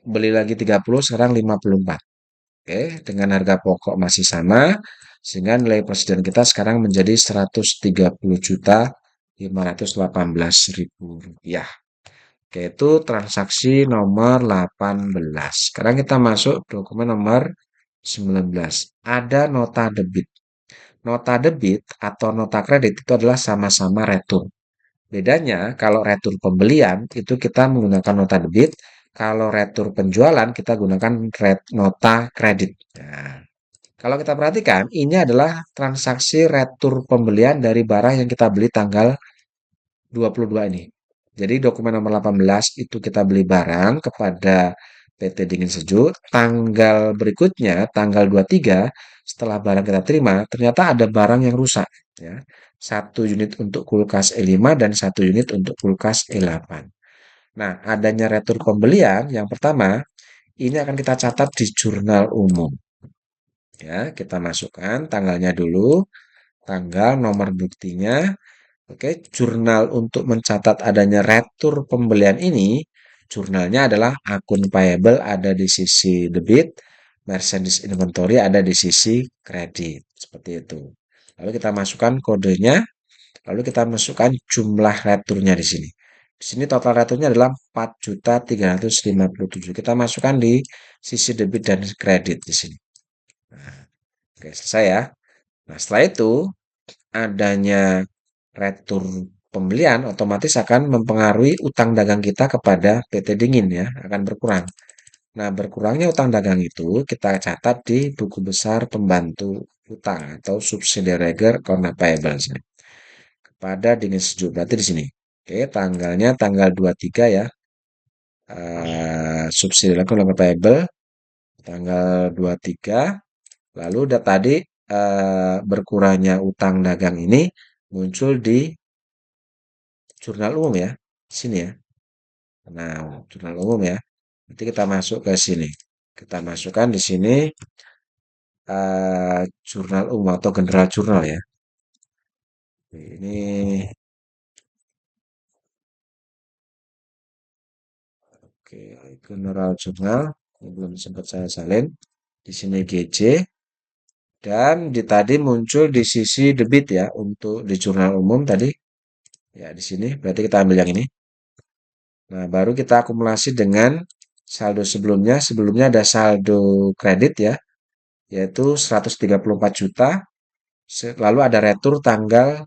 beli lagi 30, sekarang 54. Oke, dengan harga pokok masih sama, sehingga nilai persediaan kita sekarang menjadi 130.518.000 rupiah. Oke, itu transaksi nomor 18. Sekarang kita masuk dokumen nomor 19. Ada nota debit. Nota debit atau nota kredit itu adalah sama-sama retur. Bedanya kalau retur pembelian itu kita menggunakan nota debit, kalau retur penjualan kita gunakan nota kredit. Nah, kalau kita perhatikan ini adalah transaksi retur pembelian dari barang yang kita beli tanggal 22 ini. Jadi dokumen nomor 18 itu kita beli barang kepada PT Dingin Sejuk. Tanggal berikutnya, tanggal 23, setelah barang kita terima, ternyata ada barang yang rusak. Ya. Satu unit untuk kulkas E5 dan satu unit untuk kulkas E8. Nah, adanya retur pembelian yang pertama, ini akan kita catat di jurnal umum. Ya, kita masukkan tanggalnya dulu, tanggal, nomor buktinya. Oke, jurnal untuk mencatat adanya retur pembelian ini, jurnalnya adalah akun payable ada di sisi debit, merchandise inventory ada di sisi kredit. Seperti itu. Lalu kita masukkan kodenya, lalu kita masukkan jumlah returnya di sini. Di sini total returnya adalah 4.357. Kita masukkan di sisi debit dan kredit di sini. Nah, oke, selesai ya. Nah, setelah itu adanya retur pembelian otomatis akan mempengaruhi utang dagang kita kepada PT Dingin ya, akan berkurang. Nah, berkurangnya utang dagang itu kita catat di buku besar pembantu utang atau subsidiary ledger account payable kepada Dingin Sejuk. Berarti di sini. Oke, tanggalnya tanggal 23 ya. Subsidiary ledger account payable tanggal 23. Lalu tadi berkurangnya utang dagang ini muncul di jurnal umum ya, sini ya. Nah, jurnal umum ya. Nanti kita masuk ke sini. Kita masukkan di sini jurnal umum atau general jurnal ya. Ini oke, general jurnal. Ini belum sempat saya salin. Di sini GC dan di tadi muncul di sisi debit ya untuk di jurnal umum tadi. Ya, di sini. Berarti kita ambil yang ini. Nah, baru kita akumulasi dengan saldo sebelumnya. Sebelumnya ada saldo kredit ya, yaitu 134 juta. Lalu ada retur tanggal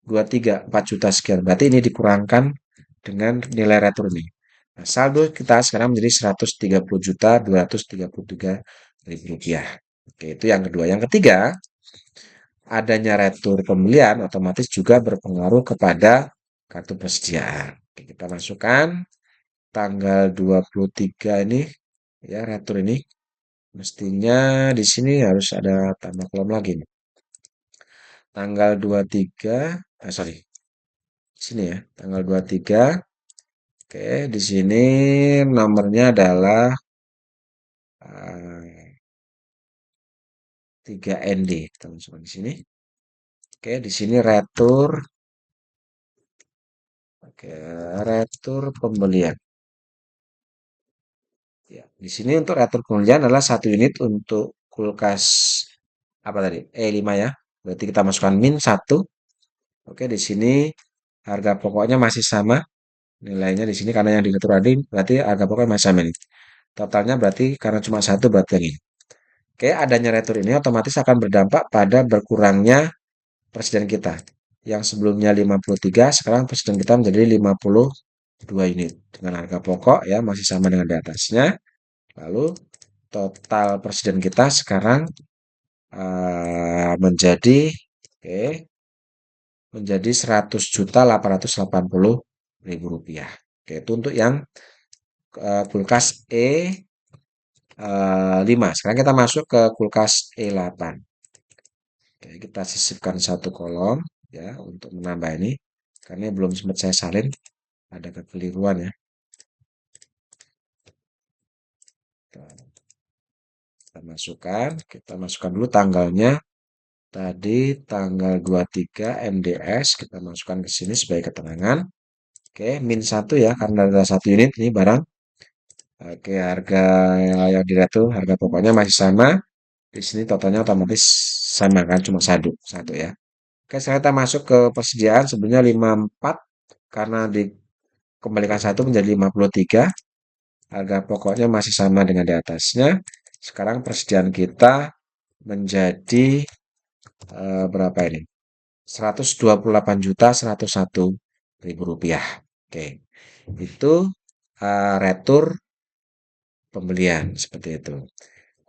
23, 4 juta sekian. Berarti ini dikurangkan dengan nilai retur ini. Nah, saldo kita sekarang menjadi 130.233.000 rupiah. Oke, itu yang kedua. Yang ketiga, adanya retur pembelian otomatis juga berpengaruh kepada kartu persediaan. Oke, kita masukkan tanggal 23 ini, ya, retur ini. Mestinya di sini harus ada tambah kolom lagi nih. Tanggal 23, sorry, di sini ya, tanggal 23. Oke, di sini nomornya adalah 3ND. Kita masukkan di sini. Oke, di sini retur. Oke, retur pembelian. Ya, di sini untuk retur pembelian adalah 1 unit untuk kulkas apa tadi? E5 ya. Berarti kita masukkan min 1. Oke, di sini harga pokoknya masih sama. Nilainya di sini karena yang diretur tadi berarti harga pokoknya masih sama nih. Totalnya berarti karena cuma satu berarti yang ini. Oke, adanya retur ini otomatis akan berdampak pada berkurangnya presiden kita. Yang sebelumnya 53, sekarang presiden kita menjadi 52 unit. Dengan harga pokok ya masih sama dengan di atasnya. Lalu total presiden kita sekarang menjadi menjadi 100.880.000 rupiah. Oke, itu untuk yang kulkas E5. Sekarang kita masuk ke kulkas E8. Oke, kita sisipkan satu kolom ya untuk menambah ini karena belum sempat saya salin, ada kekeliruan ya. Kita masukkan dulu tanggalnya. Tadi tanggal 23 MDS kita masukkan ke sini sebagai keterangan. Oke, min 1 ya karena ada 1 unit ini barang. Oke, harga yang dilihat tuh harga pokoknya masih sama. Di sini totalnya otomatis sama kan cuma satu ya. Oke, sekarang kita masuk ke persediaan sebelumnya 54 karena dikembalikan satu menjadi 53. Harga pokoknya masih sama dengan di atasnya. Sekarang persediaan kita menjadi berapa ini? 128.101.000 rupiah. Oke, itu retur pembelian seperti itu.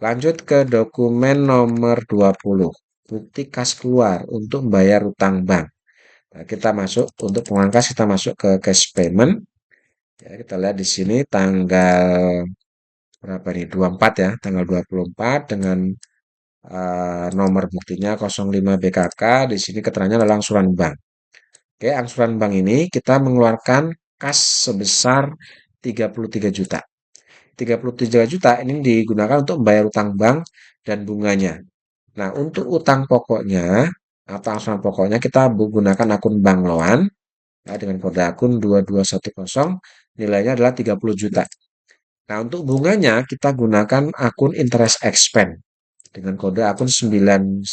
Lanjut ke dokumen nomor 20. Bukti kas keluar untuk membayar utang bank. Nah, kita masuk untuk pengeluaran kas kita masuk ke cash payment. Ya, kita lihat di sini tanggal berapa nih? 24 ya, tanggal 24 dengan nomor buktinya 05 BKK. Di sini keterangannya adalah angsuran bank. Oke, angsuran bank ini kita mengeluarkan kas sebesar 33 juta. 33 juta ini digunakan untuk membayar utang bank dan bunganya. Nah, untuk utang pokoknya atau angsuran pokoknya kita menggunakan akun Bank Loan ya, dengan kode akun 2210 nilainya adalah 30 juta. Nah, untuk bunganya kita gunakan akun interest expense dengan kode akun 9101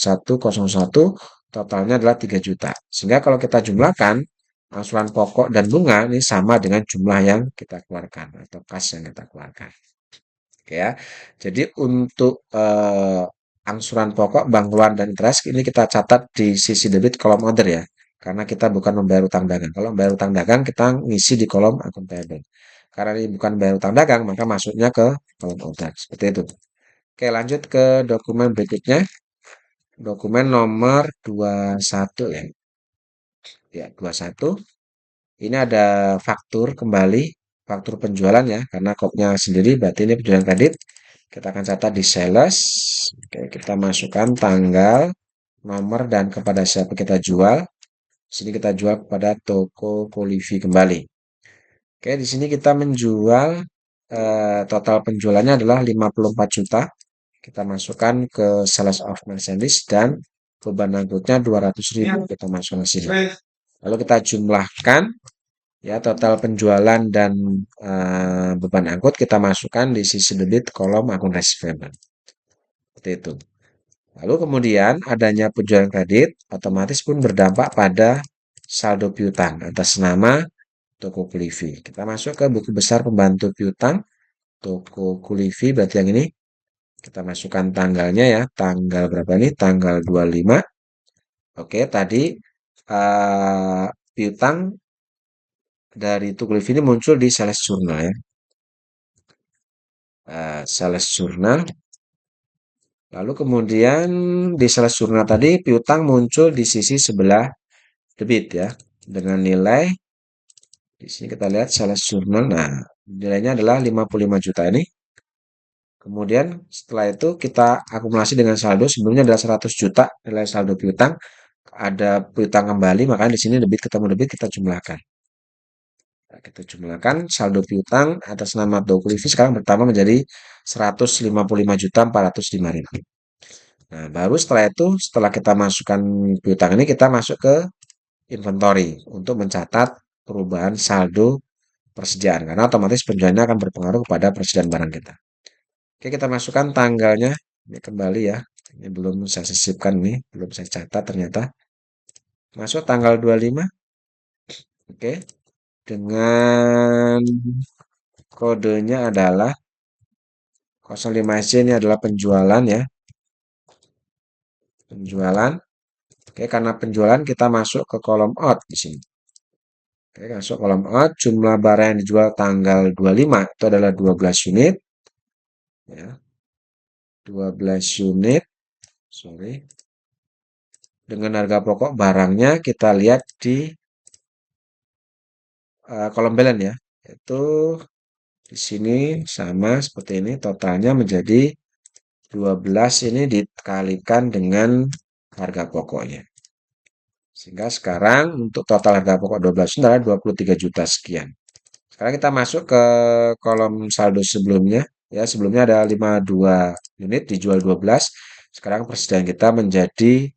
totalnya adalah 3 juta. Sehingga kalau kita jumlahkan angsuran pokok dan bunga ini sama dengan jumlah yang kita keluarkan atau kas yang kita keluarkan. Oke ya. Jadi untuk angsuran pokok, bank dan interest ini kita catat di sisi debit kolom order ya. Karena kita bukan membayar utang dagang. Kalau membayar utang dagang kita ngisi di kolom akun payable. Karena ini bukan bayar utang dagang, maka masuknya ke kolom order. Seperti itu. Oke, lanjut ke dokumen berikutnya. Dokumen nomor 21 ya. Ya, 21. Ini ada faktur kembali, faktur penjualan ya, karena kopnya sendiri berarti ini penjualan kredit. Kita akan catat di sales. Oke, kita masukkan tanggal, nomor, dan kepada siapa kita jual. Di sini kita jual kepada toko Polivi kembali. Oke, di sini kita menjual total penjualannya adalah 54 juta. Kita masukkan ke sales of merchandise dan beban angkutnya 200.000 kita masukkan ke sini. Lalu kita jumlahkan ya total penjualan dan beban angkut kita masukkan di sisi debit kolom akun receivable. Seperti itu. Lalu kemudian adanya penjualan kredit otomatis pun berdampak pada saldo piutang atas nama toko Kulivi. Kita masuk ke buku besar pembantu piutang toko Kulivi berarti yang ini. Kita masukkan tanggalnya ya, tanggal berapa ini? Tanggal 25. Oke, tadi piutang dari toko Kulivi ini muncul di sales journal ya. sales jurnal. Lalu kemudian di sales jurnal tadi piutang muncul di sisi sebelah debit ya, dengan nilai di sini kita lihat sales jurnal. Nah, nilainya adalah 55 juta ini. Kemudian setelah itu kita akumulasi dengan saldo sebelumnya adalah 100 juta nilai saldo piutang. Ada piutang kembali, makanya di sini debit ketemu debit kita jumlahkan. Nah, kita jumlahkan saldo piutang atas nama Toko Livi sekarang bertambah menjadi 155.405.000. Nah, baru setelah itu, setelah kita masukkan piutang ini, kita masuk ke inventory untuk mencatat perubahan saldo persediaan. Karena otomatis penjualannya akan berpengaruh kepada persediaan barang kita. Oke, kita masukkan tanggalnya. Ini kembali ya. Ini belum saya sisipkan nih, belum saya catat ternyata. Masuk tanggal 25. Oke. Dengan kodenya adalah 05SC, ini adalah penjualan ya. Penjualan. Oke, karena penjualan kita masuk ke kolom out di sini. Oke, masuk kolom out, jumlah barang yang dijual tanggal 25 itu adalah 12 unit. Ya, 12 unit. Sorry. Dengan harga pokok barangnya kita lihat di kolom balance ya. Itu di sini sama seperti ini, totalnya menjadi 12 ini dikalikan dengan harga pokoknya. Sehingga sekarang untuk total harga pokok 12 itu adalah 23 juta sekian. Sekarang kita masuk ke kolom saldo sebelumnya. Ya, sebelumnya ada 52 unit dijual 12. Sekarang persediaan kita menjadi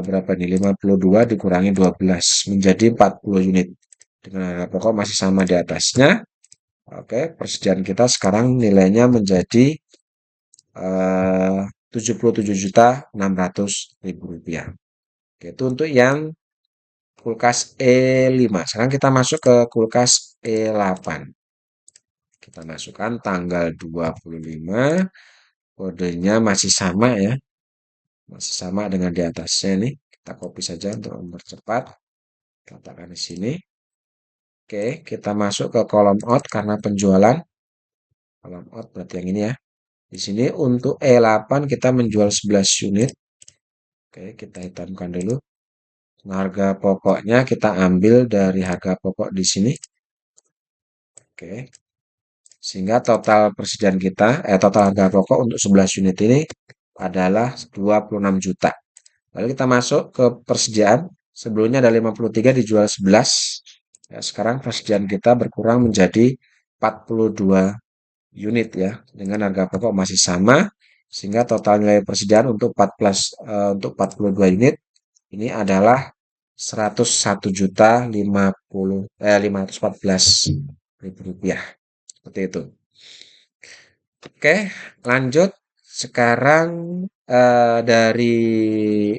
berapa nih? 52 dikurangi 12 menjadi 40 unit. Dengan harga pokok masih sama di atasnya. Oke, persediaan kita sekarang nilainya menjadi 77.600.000 rupiah. Oke, itu untuk yang kulkas E5. Sekarang kita masuk ke kulkas E8. Kita masukkan tanggal 25. Kodenya masih sama ya. Masih sama dengan di atasnya nih. Kita copy saja untuk mempercepat. Katakan di sini. Oke, kita masuk ke kolom out karena penjualan. Kolom out berarti yang ini ya. Di sini untuk E8 kita menjual 11 unit. Oke, kita hitamkan dulu. Harga pokoknya kita ambil dari harga pokok di sini. Oke. Sehingga total persediaan kita, total harga pokok untuk 11 unit ini adalah 26 juta. Lalu kita masuk ke persediaan. Sebelumnya ada 53 dijual 11. Ya, sekarang persediaan kita berkurang menjadi 42 unit ya. Dengan harga pokok masih sama. Sehingga total nilai persediaan untuk 42 unit ini adalah 101.514.000 rupiah. Seperti itu. Oke, lanjut. Sekarang dari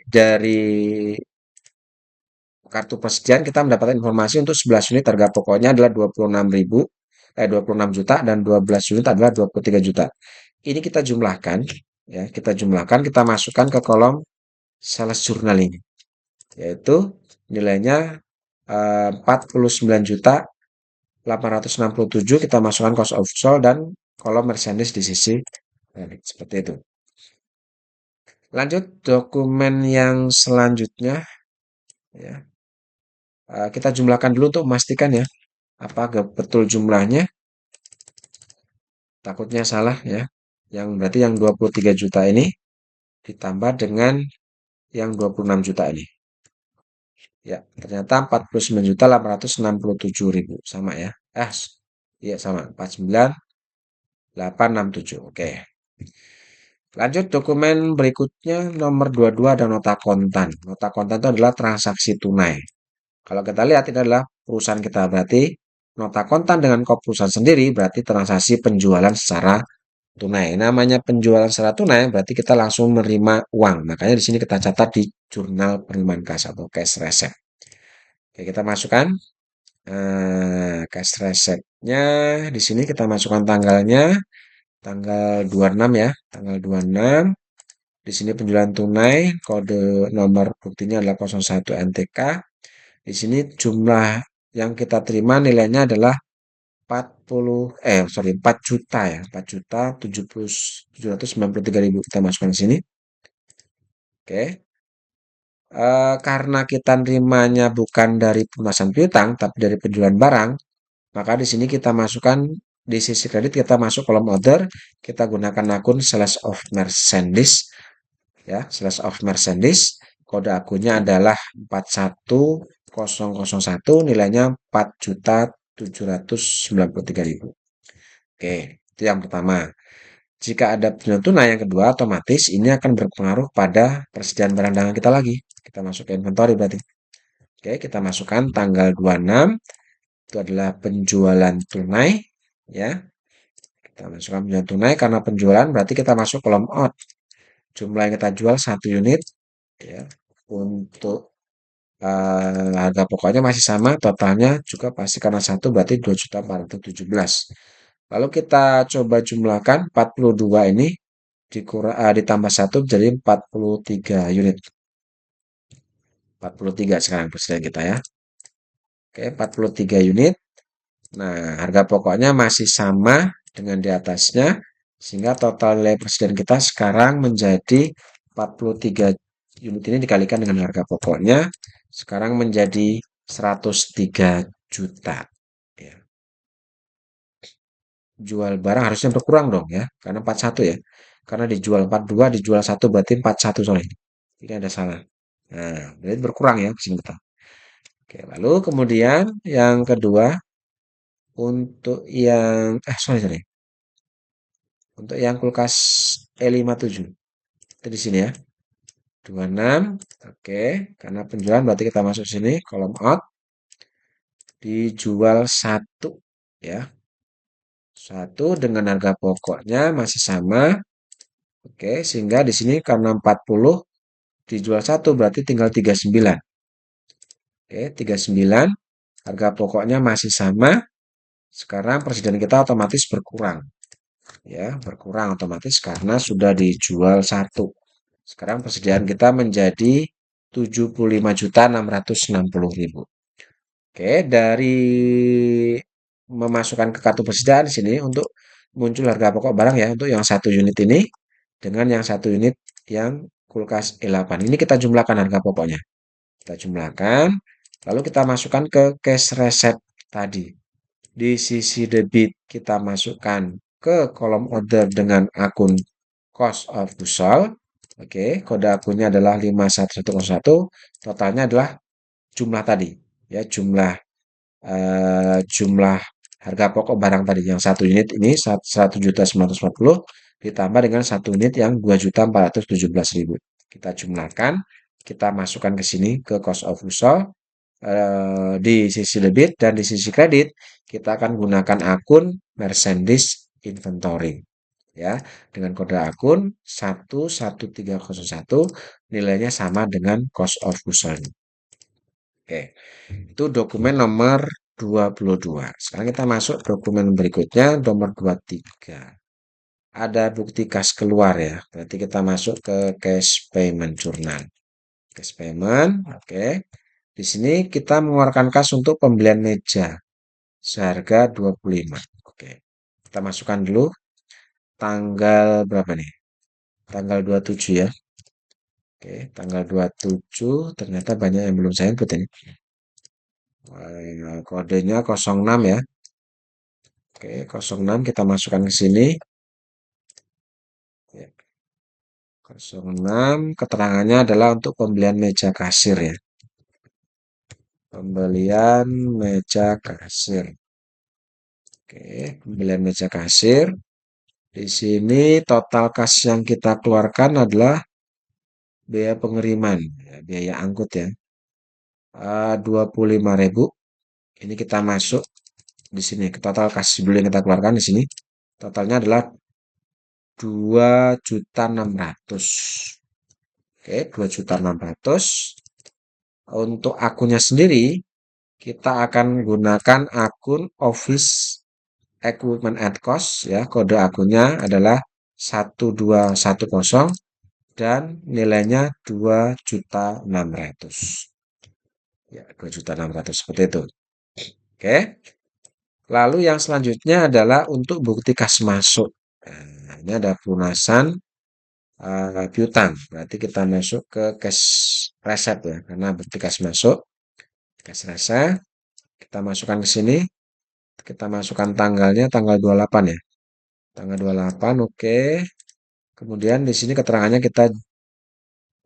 kartu persediaan kita mendapatkan informasi untuk 11 unit harga pokoknya adalah 26 juta dan 12 unit adalah 23 juta. Ini kita jumlahkan ya, kita masukkan ke kolom sales jurnal ini. Yaitu nilainya 49 juta 867 kita masukkan cost of sold dan kolom merchandise di sisi seperti itu. Lanjut dokumen yang selanjutnya ya. Kita jumlahkan dulu untuk memastikan ya apa betul jumlahnya. Takutnya salah ya. Yang berarti yang 23 juta ini ditambah dengan yang 26 juta ini. Ya, ternyata 49.867.000 sama ya. Iya sama 49.867. Oke. Lanjut dokumen berikutnya nomor 22 ada nota kontan. Nota kontan itu adalah transaksi tunai. Kalau kita lihat ini adalah perusahaan kita berarti nota kontan dengan kop perusahaan sendiri berarti transaksi penjualan secara tunai. Namanya penjualan secara tunai berarti kita langsung menerima uang. Makanya di sini kita catat di jurnal penerimaan kas atau cash receipt. Oke, kita masukkan cash receipt-nya. Di sini kita masukkan tanggalnya. Tanggal 26 ya. Tanggal 26. Di sini penjualan tunai. Kode nomor buktinya adalah 01 NTK. Di sini jumlah yang kita terima nilainya adalah 4 juta ya, 4.793.000 kita masukkan di sini. Oke. Karena kita nerimanya bukan dari pelunasan piutang, tapi dari penjualan barang, maka di sini kita masukkan di sisi kredit kita masuk kolom order, kita gunakan akun slash of merchandise ya, slash of merchandise. Kode akunnya adalah 41001, nilainya 4.793.000. Oke, itu yang pertama. Jika ada penjualan tunai yang kedua, otomatis ini akan berpengaruh pada persediaan barang dagangan kita lagi. Kita masuk ke inventory berarti. Oke, kita masukkan tanggal 26, itu adalah penjualan tunai, ya. Kita masukkan penjualan tunai karena penjualan berarti kita masuk kolom out. Jumlah yang kita jual 1 unit, ya. Untuk harga pokoknya masih sama, totalnya juga pasti karena 1 berarti 2.417. Lalu kita coba jumlahkan 42 ini ditambah 1 jadi 43 unit. 43 sekarang persediaan kita ya. Oke, 43 unit. Nah, harga pokoknya masih sama dengan di atasnya, sehingga total nilai persediaan kita sekarang menjadi 43 unit ini dikalikan dengan harga pokoknya, sekarang menjadi 103 juta. Ya. Jual barang harusnya berkurang dong ya, karena 41 ya. Karena dijual 42, dijual 1 berarti 41 soalnya. Ini ada salah. Nah, berarti berkurang ya sini kita. Oke, lalu kemudian yang kedua untuk yang sorry. Untuk yang kulkas E57 itu di sini ya. 26. Oke, karena penjualan berarti kita masuk sini kolom out. Dijual 1 ya. 1 dengan harga pokoknya masih sama. Oke, sehingga di sini karena 40 dijual 1 berarti tinggal 39. Oke, 39. Harga pokoknya masih sama. Sekarang persediaan kita otomatis berkurang. Ya, berkurang otomatis karena sudah dijual 1. Sekarang persediaan kita menjadi 75.660.000. Oke, dari memasukkan ke kartu persediaan di sini untuk muncul harga pokok barang ya untuk yang 1 unit ini dengan yang 1 unit yang kulkas E8. Ini kita jumlahkan harga pokoknya. Kita jumlahkan, lalu kita masukkan ke cash receipt tadi. Di sisi debit kita masukkan ke kolom order dengan akun cost of goods sold. Oke, kode akunnya adalah 51101. Totalnya adalah jumlah tadi. Ya, jumlah harga pokok barang tadi yang 1 unit ini 100.940 ditambah dengan 1 unit yang 2.417.000. Kita jumlahkan, kita masukkan ke sini ke cost of goods sold. Di sisi debit dan di sisi kredit kita akan gunakan akun merchandise inventory ya dengan kode akun 11301, nilainya sama dengan cost of goods sold. Oke, itu dokumen nomor 22. Sekarang kita masuk dokumen berikutnya nomor 23. Ada bukti kas keluar ya. Berarti kita masuk ke cash payment journal. Cash payment, oke. Di sini kita mengeluarkan kas untuk pembelian meja seharga 25. Oke. Kita masukkan dulu tanggal berapa nih? Tanggal 27 ya. Oke, tanggal 27 ternyata banyak yang belum saya input ini. Kodenya 06 ya. Oke, 06 kita masukkan ke sini. 06 keterangannya adalah untuk pembelian meja kasir ya. Pembelian meja kasir. Oke, pembelian meja kasir. Di sini total kas yang kita keluarkan adalah biaya pengiriman, ya, biaya angkut ya. 25.000. Ini kita masuk di sini. Total kas dulu yang kita keluarkan di sini. Totalnya adalah 2.600.000. Oke, 2.600.000. Untuk akunnya sendiri, kita akan gunakan akun Office Equipment at Cost ya. Kode akunnya adalah 1210 dan nilainya 2.600.000. Ya, 2.600.000 seperti itu. Oke. Lalu yang selanjutnya adalah untuk bukti kas masuk. Nah, ini ada pelunasan piutang. Berarti kita masuk ke cash receipt ya, karena bukti kas masuk. Cash receipt, kita masukkan ke sini. Kita masukkan tanggalnya tanggal 28 ya. Tanggal 28, oke. Kemudian di sini keterangannya kita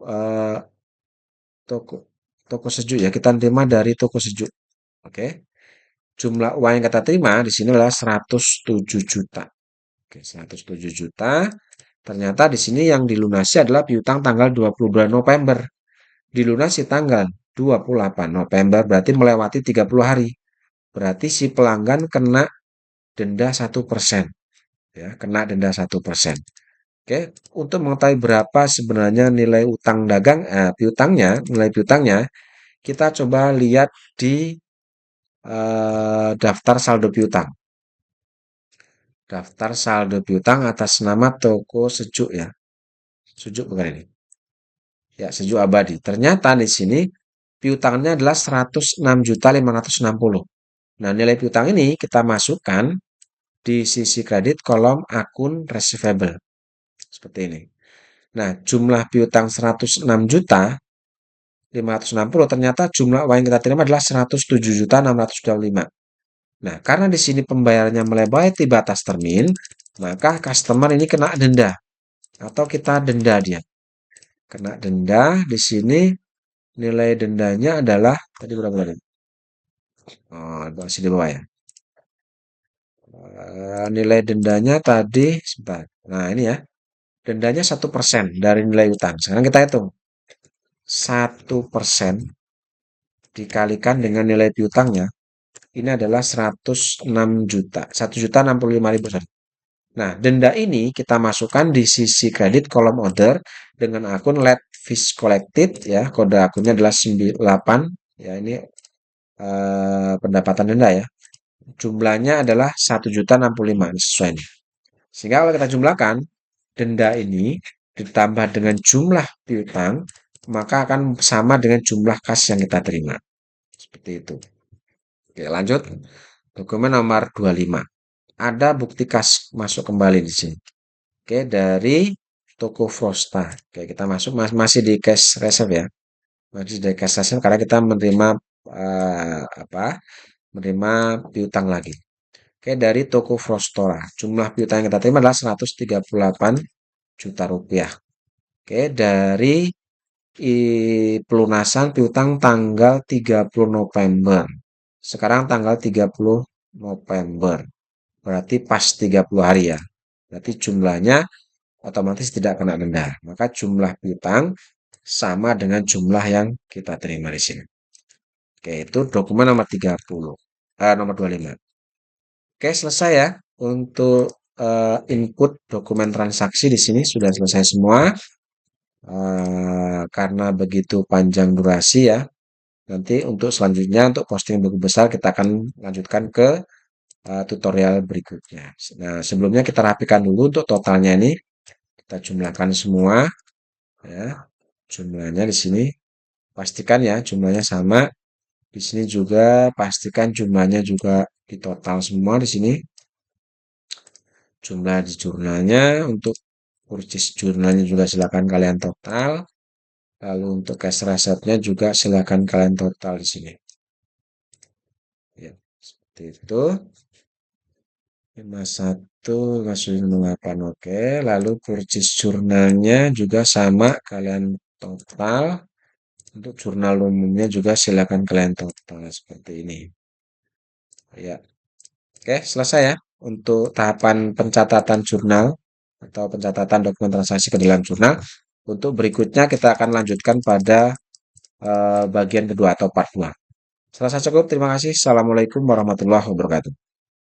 eh, toko toko sejuk ya. Kita terima dari toko sejuk. Oke. Jumlah uang yang kita terima di sini adalah 107 juta. Oke, 107 juta. Ternyata di sini yang dilunasi adalah piutang tanggal 22 November. Dilunasi tanggal 28 November berarti melewati 30 hari. Berarti si pelanggan kena denda 1%. Ya, kena denda 1%. Oke, untuk mengetahui berapa sebenarnya nilai utang dagang, piutangnya, nilai piutangnya, kita coba lihat di daftar saldo piutang. Daftar saldo piutang atas nama toko sejuk ya. Sejuk bukan ini. Ya, sejuk abadi. Ternyata di sini piutangnya adalah 106.560. Nah, nilai piutang ini kita masukkan di sisi kredit kolom akun receivable. Seperti ini. Nah, jumlah piutang 106.560 ternyata jumlah uang yang kita terima adalah 107.625. Nah, karena di sini pembayarannya melewati batas termin, maka customer ini kena denda atau kita denda dia. Kena denda di sini nilai dendanya adalah tadi berapa tadi? Oh, masih di bawah ya. Nilai dendanya tadi sebentar. Nah, ini ya. Dendanya 1% dari nilai utang. Sekarang kita hitung. 1% dikalikan dengan nilai piutangnya. Ini adalah 106 juta. 1.065.000. Nah, denda ini kita masukkan di sisi kredit kolom order dengan akun let fees collected ya. Kode akunnya adalah 98 ya, ini pendapatan denda ya. Jumlahnya adalah 1.065 sesuai ini. Sehingga kalau kita jumlahkan denda ini ditambah dengan jumlah piutang, maka akan sama dengan jumlah kas yang kita terima. Seperti itu. Oke, lanjut. Dokumen nomor 25. Ada bukti kas masuk kembali di sini. Oke, dari toko Frosta. Oke, kita masuk masih di cash reserve ya. Masih di cash reserve karena kita menerima apa? Menerima piutang lagi. Oke, dari toko Frostora. Jumlah piutang yang kita terima adalah 138 juta rupiah. Oke, dari pelunasan piutang tanggal 30 November. Sekarang tanggal 30 November. Berarti pas 30 hari ya. Berarti jumlahnya otomatis tidak kena denda. Maka jumlah piutang sama dengan jumlah yang kita terima di sini. Oke, itu dokumen nomor 30. Nomor 25. Oke, selesai ya untuk input dokumen transaksi di sini sudah selesai semua. Karena begitu panjang durasi ya. Nanti untuk selanjutnya untuk posting buku besar kita akan lanjutkan ke tutorial berikutnya. Nah, sebelumnya kita rapikan dulu untuk totalnya ini. Kita jumlahkan semua ya. Jumlahnya di sini pastikan ya jumlahnya sama. Di sini juga pastikan jumlahnya juga di total semua di sini. Jumlah di jurnalnya untuk purchase jurnalnya juga silakan kalian total. Lalu untuk cash reserve-nya juga silakan kalian total di sini. Ya, seperti itu. 51 masuk 8 oke. Lalu purchase jurnalnya juga sama kalian total. Untuk jurnal umumnya juga silakan kalian total seperti ini. Ya. Oke, selesai ya untuk tahapan pencatatan jurnal atau pencatatan dokumen transaksi ke dalam jurnal. Untuk berikutnya kita akan lanjutkan pada bagian kedua atau part 2. Selesai cukup, terima kasih. Assalamualaikum warahmatullahi wabarakatuh.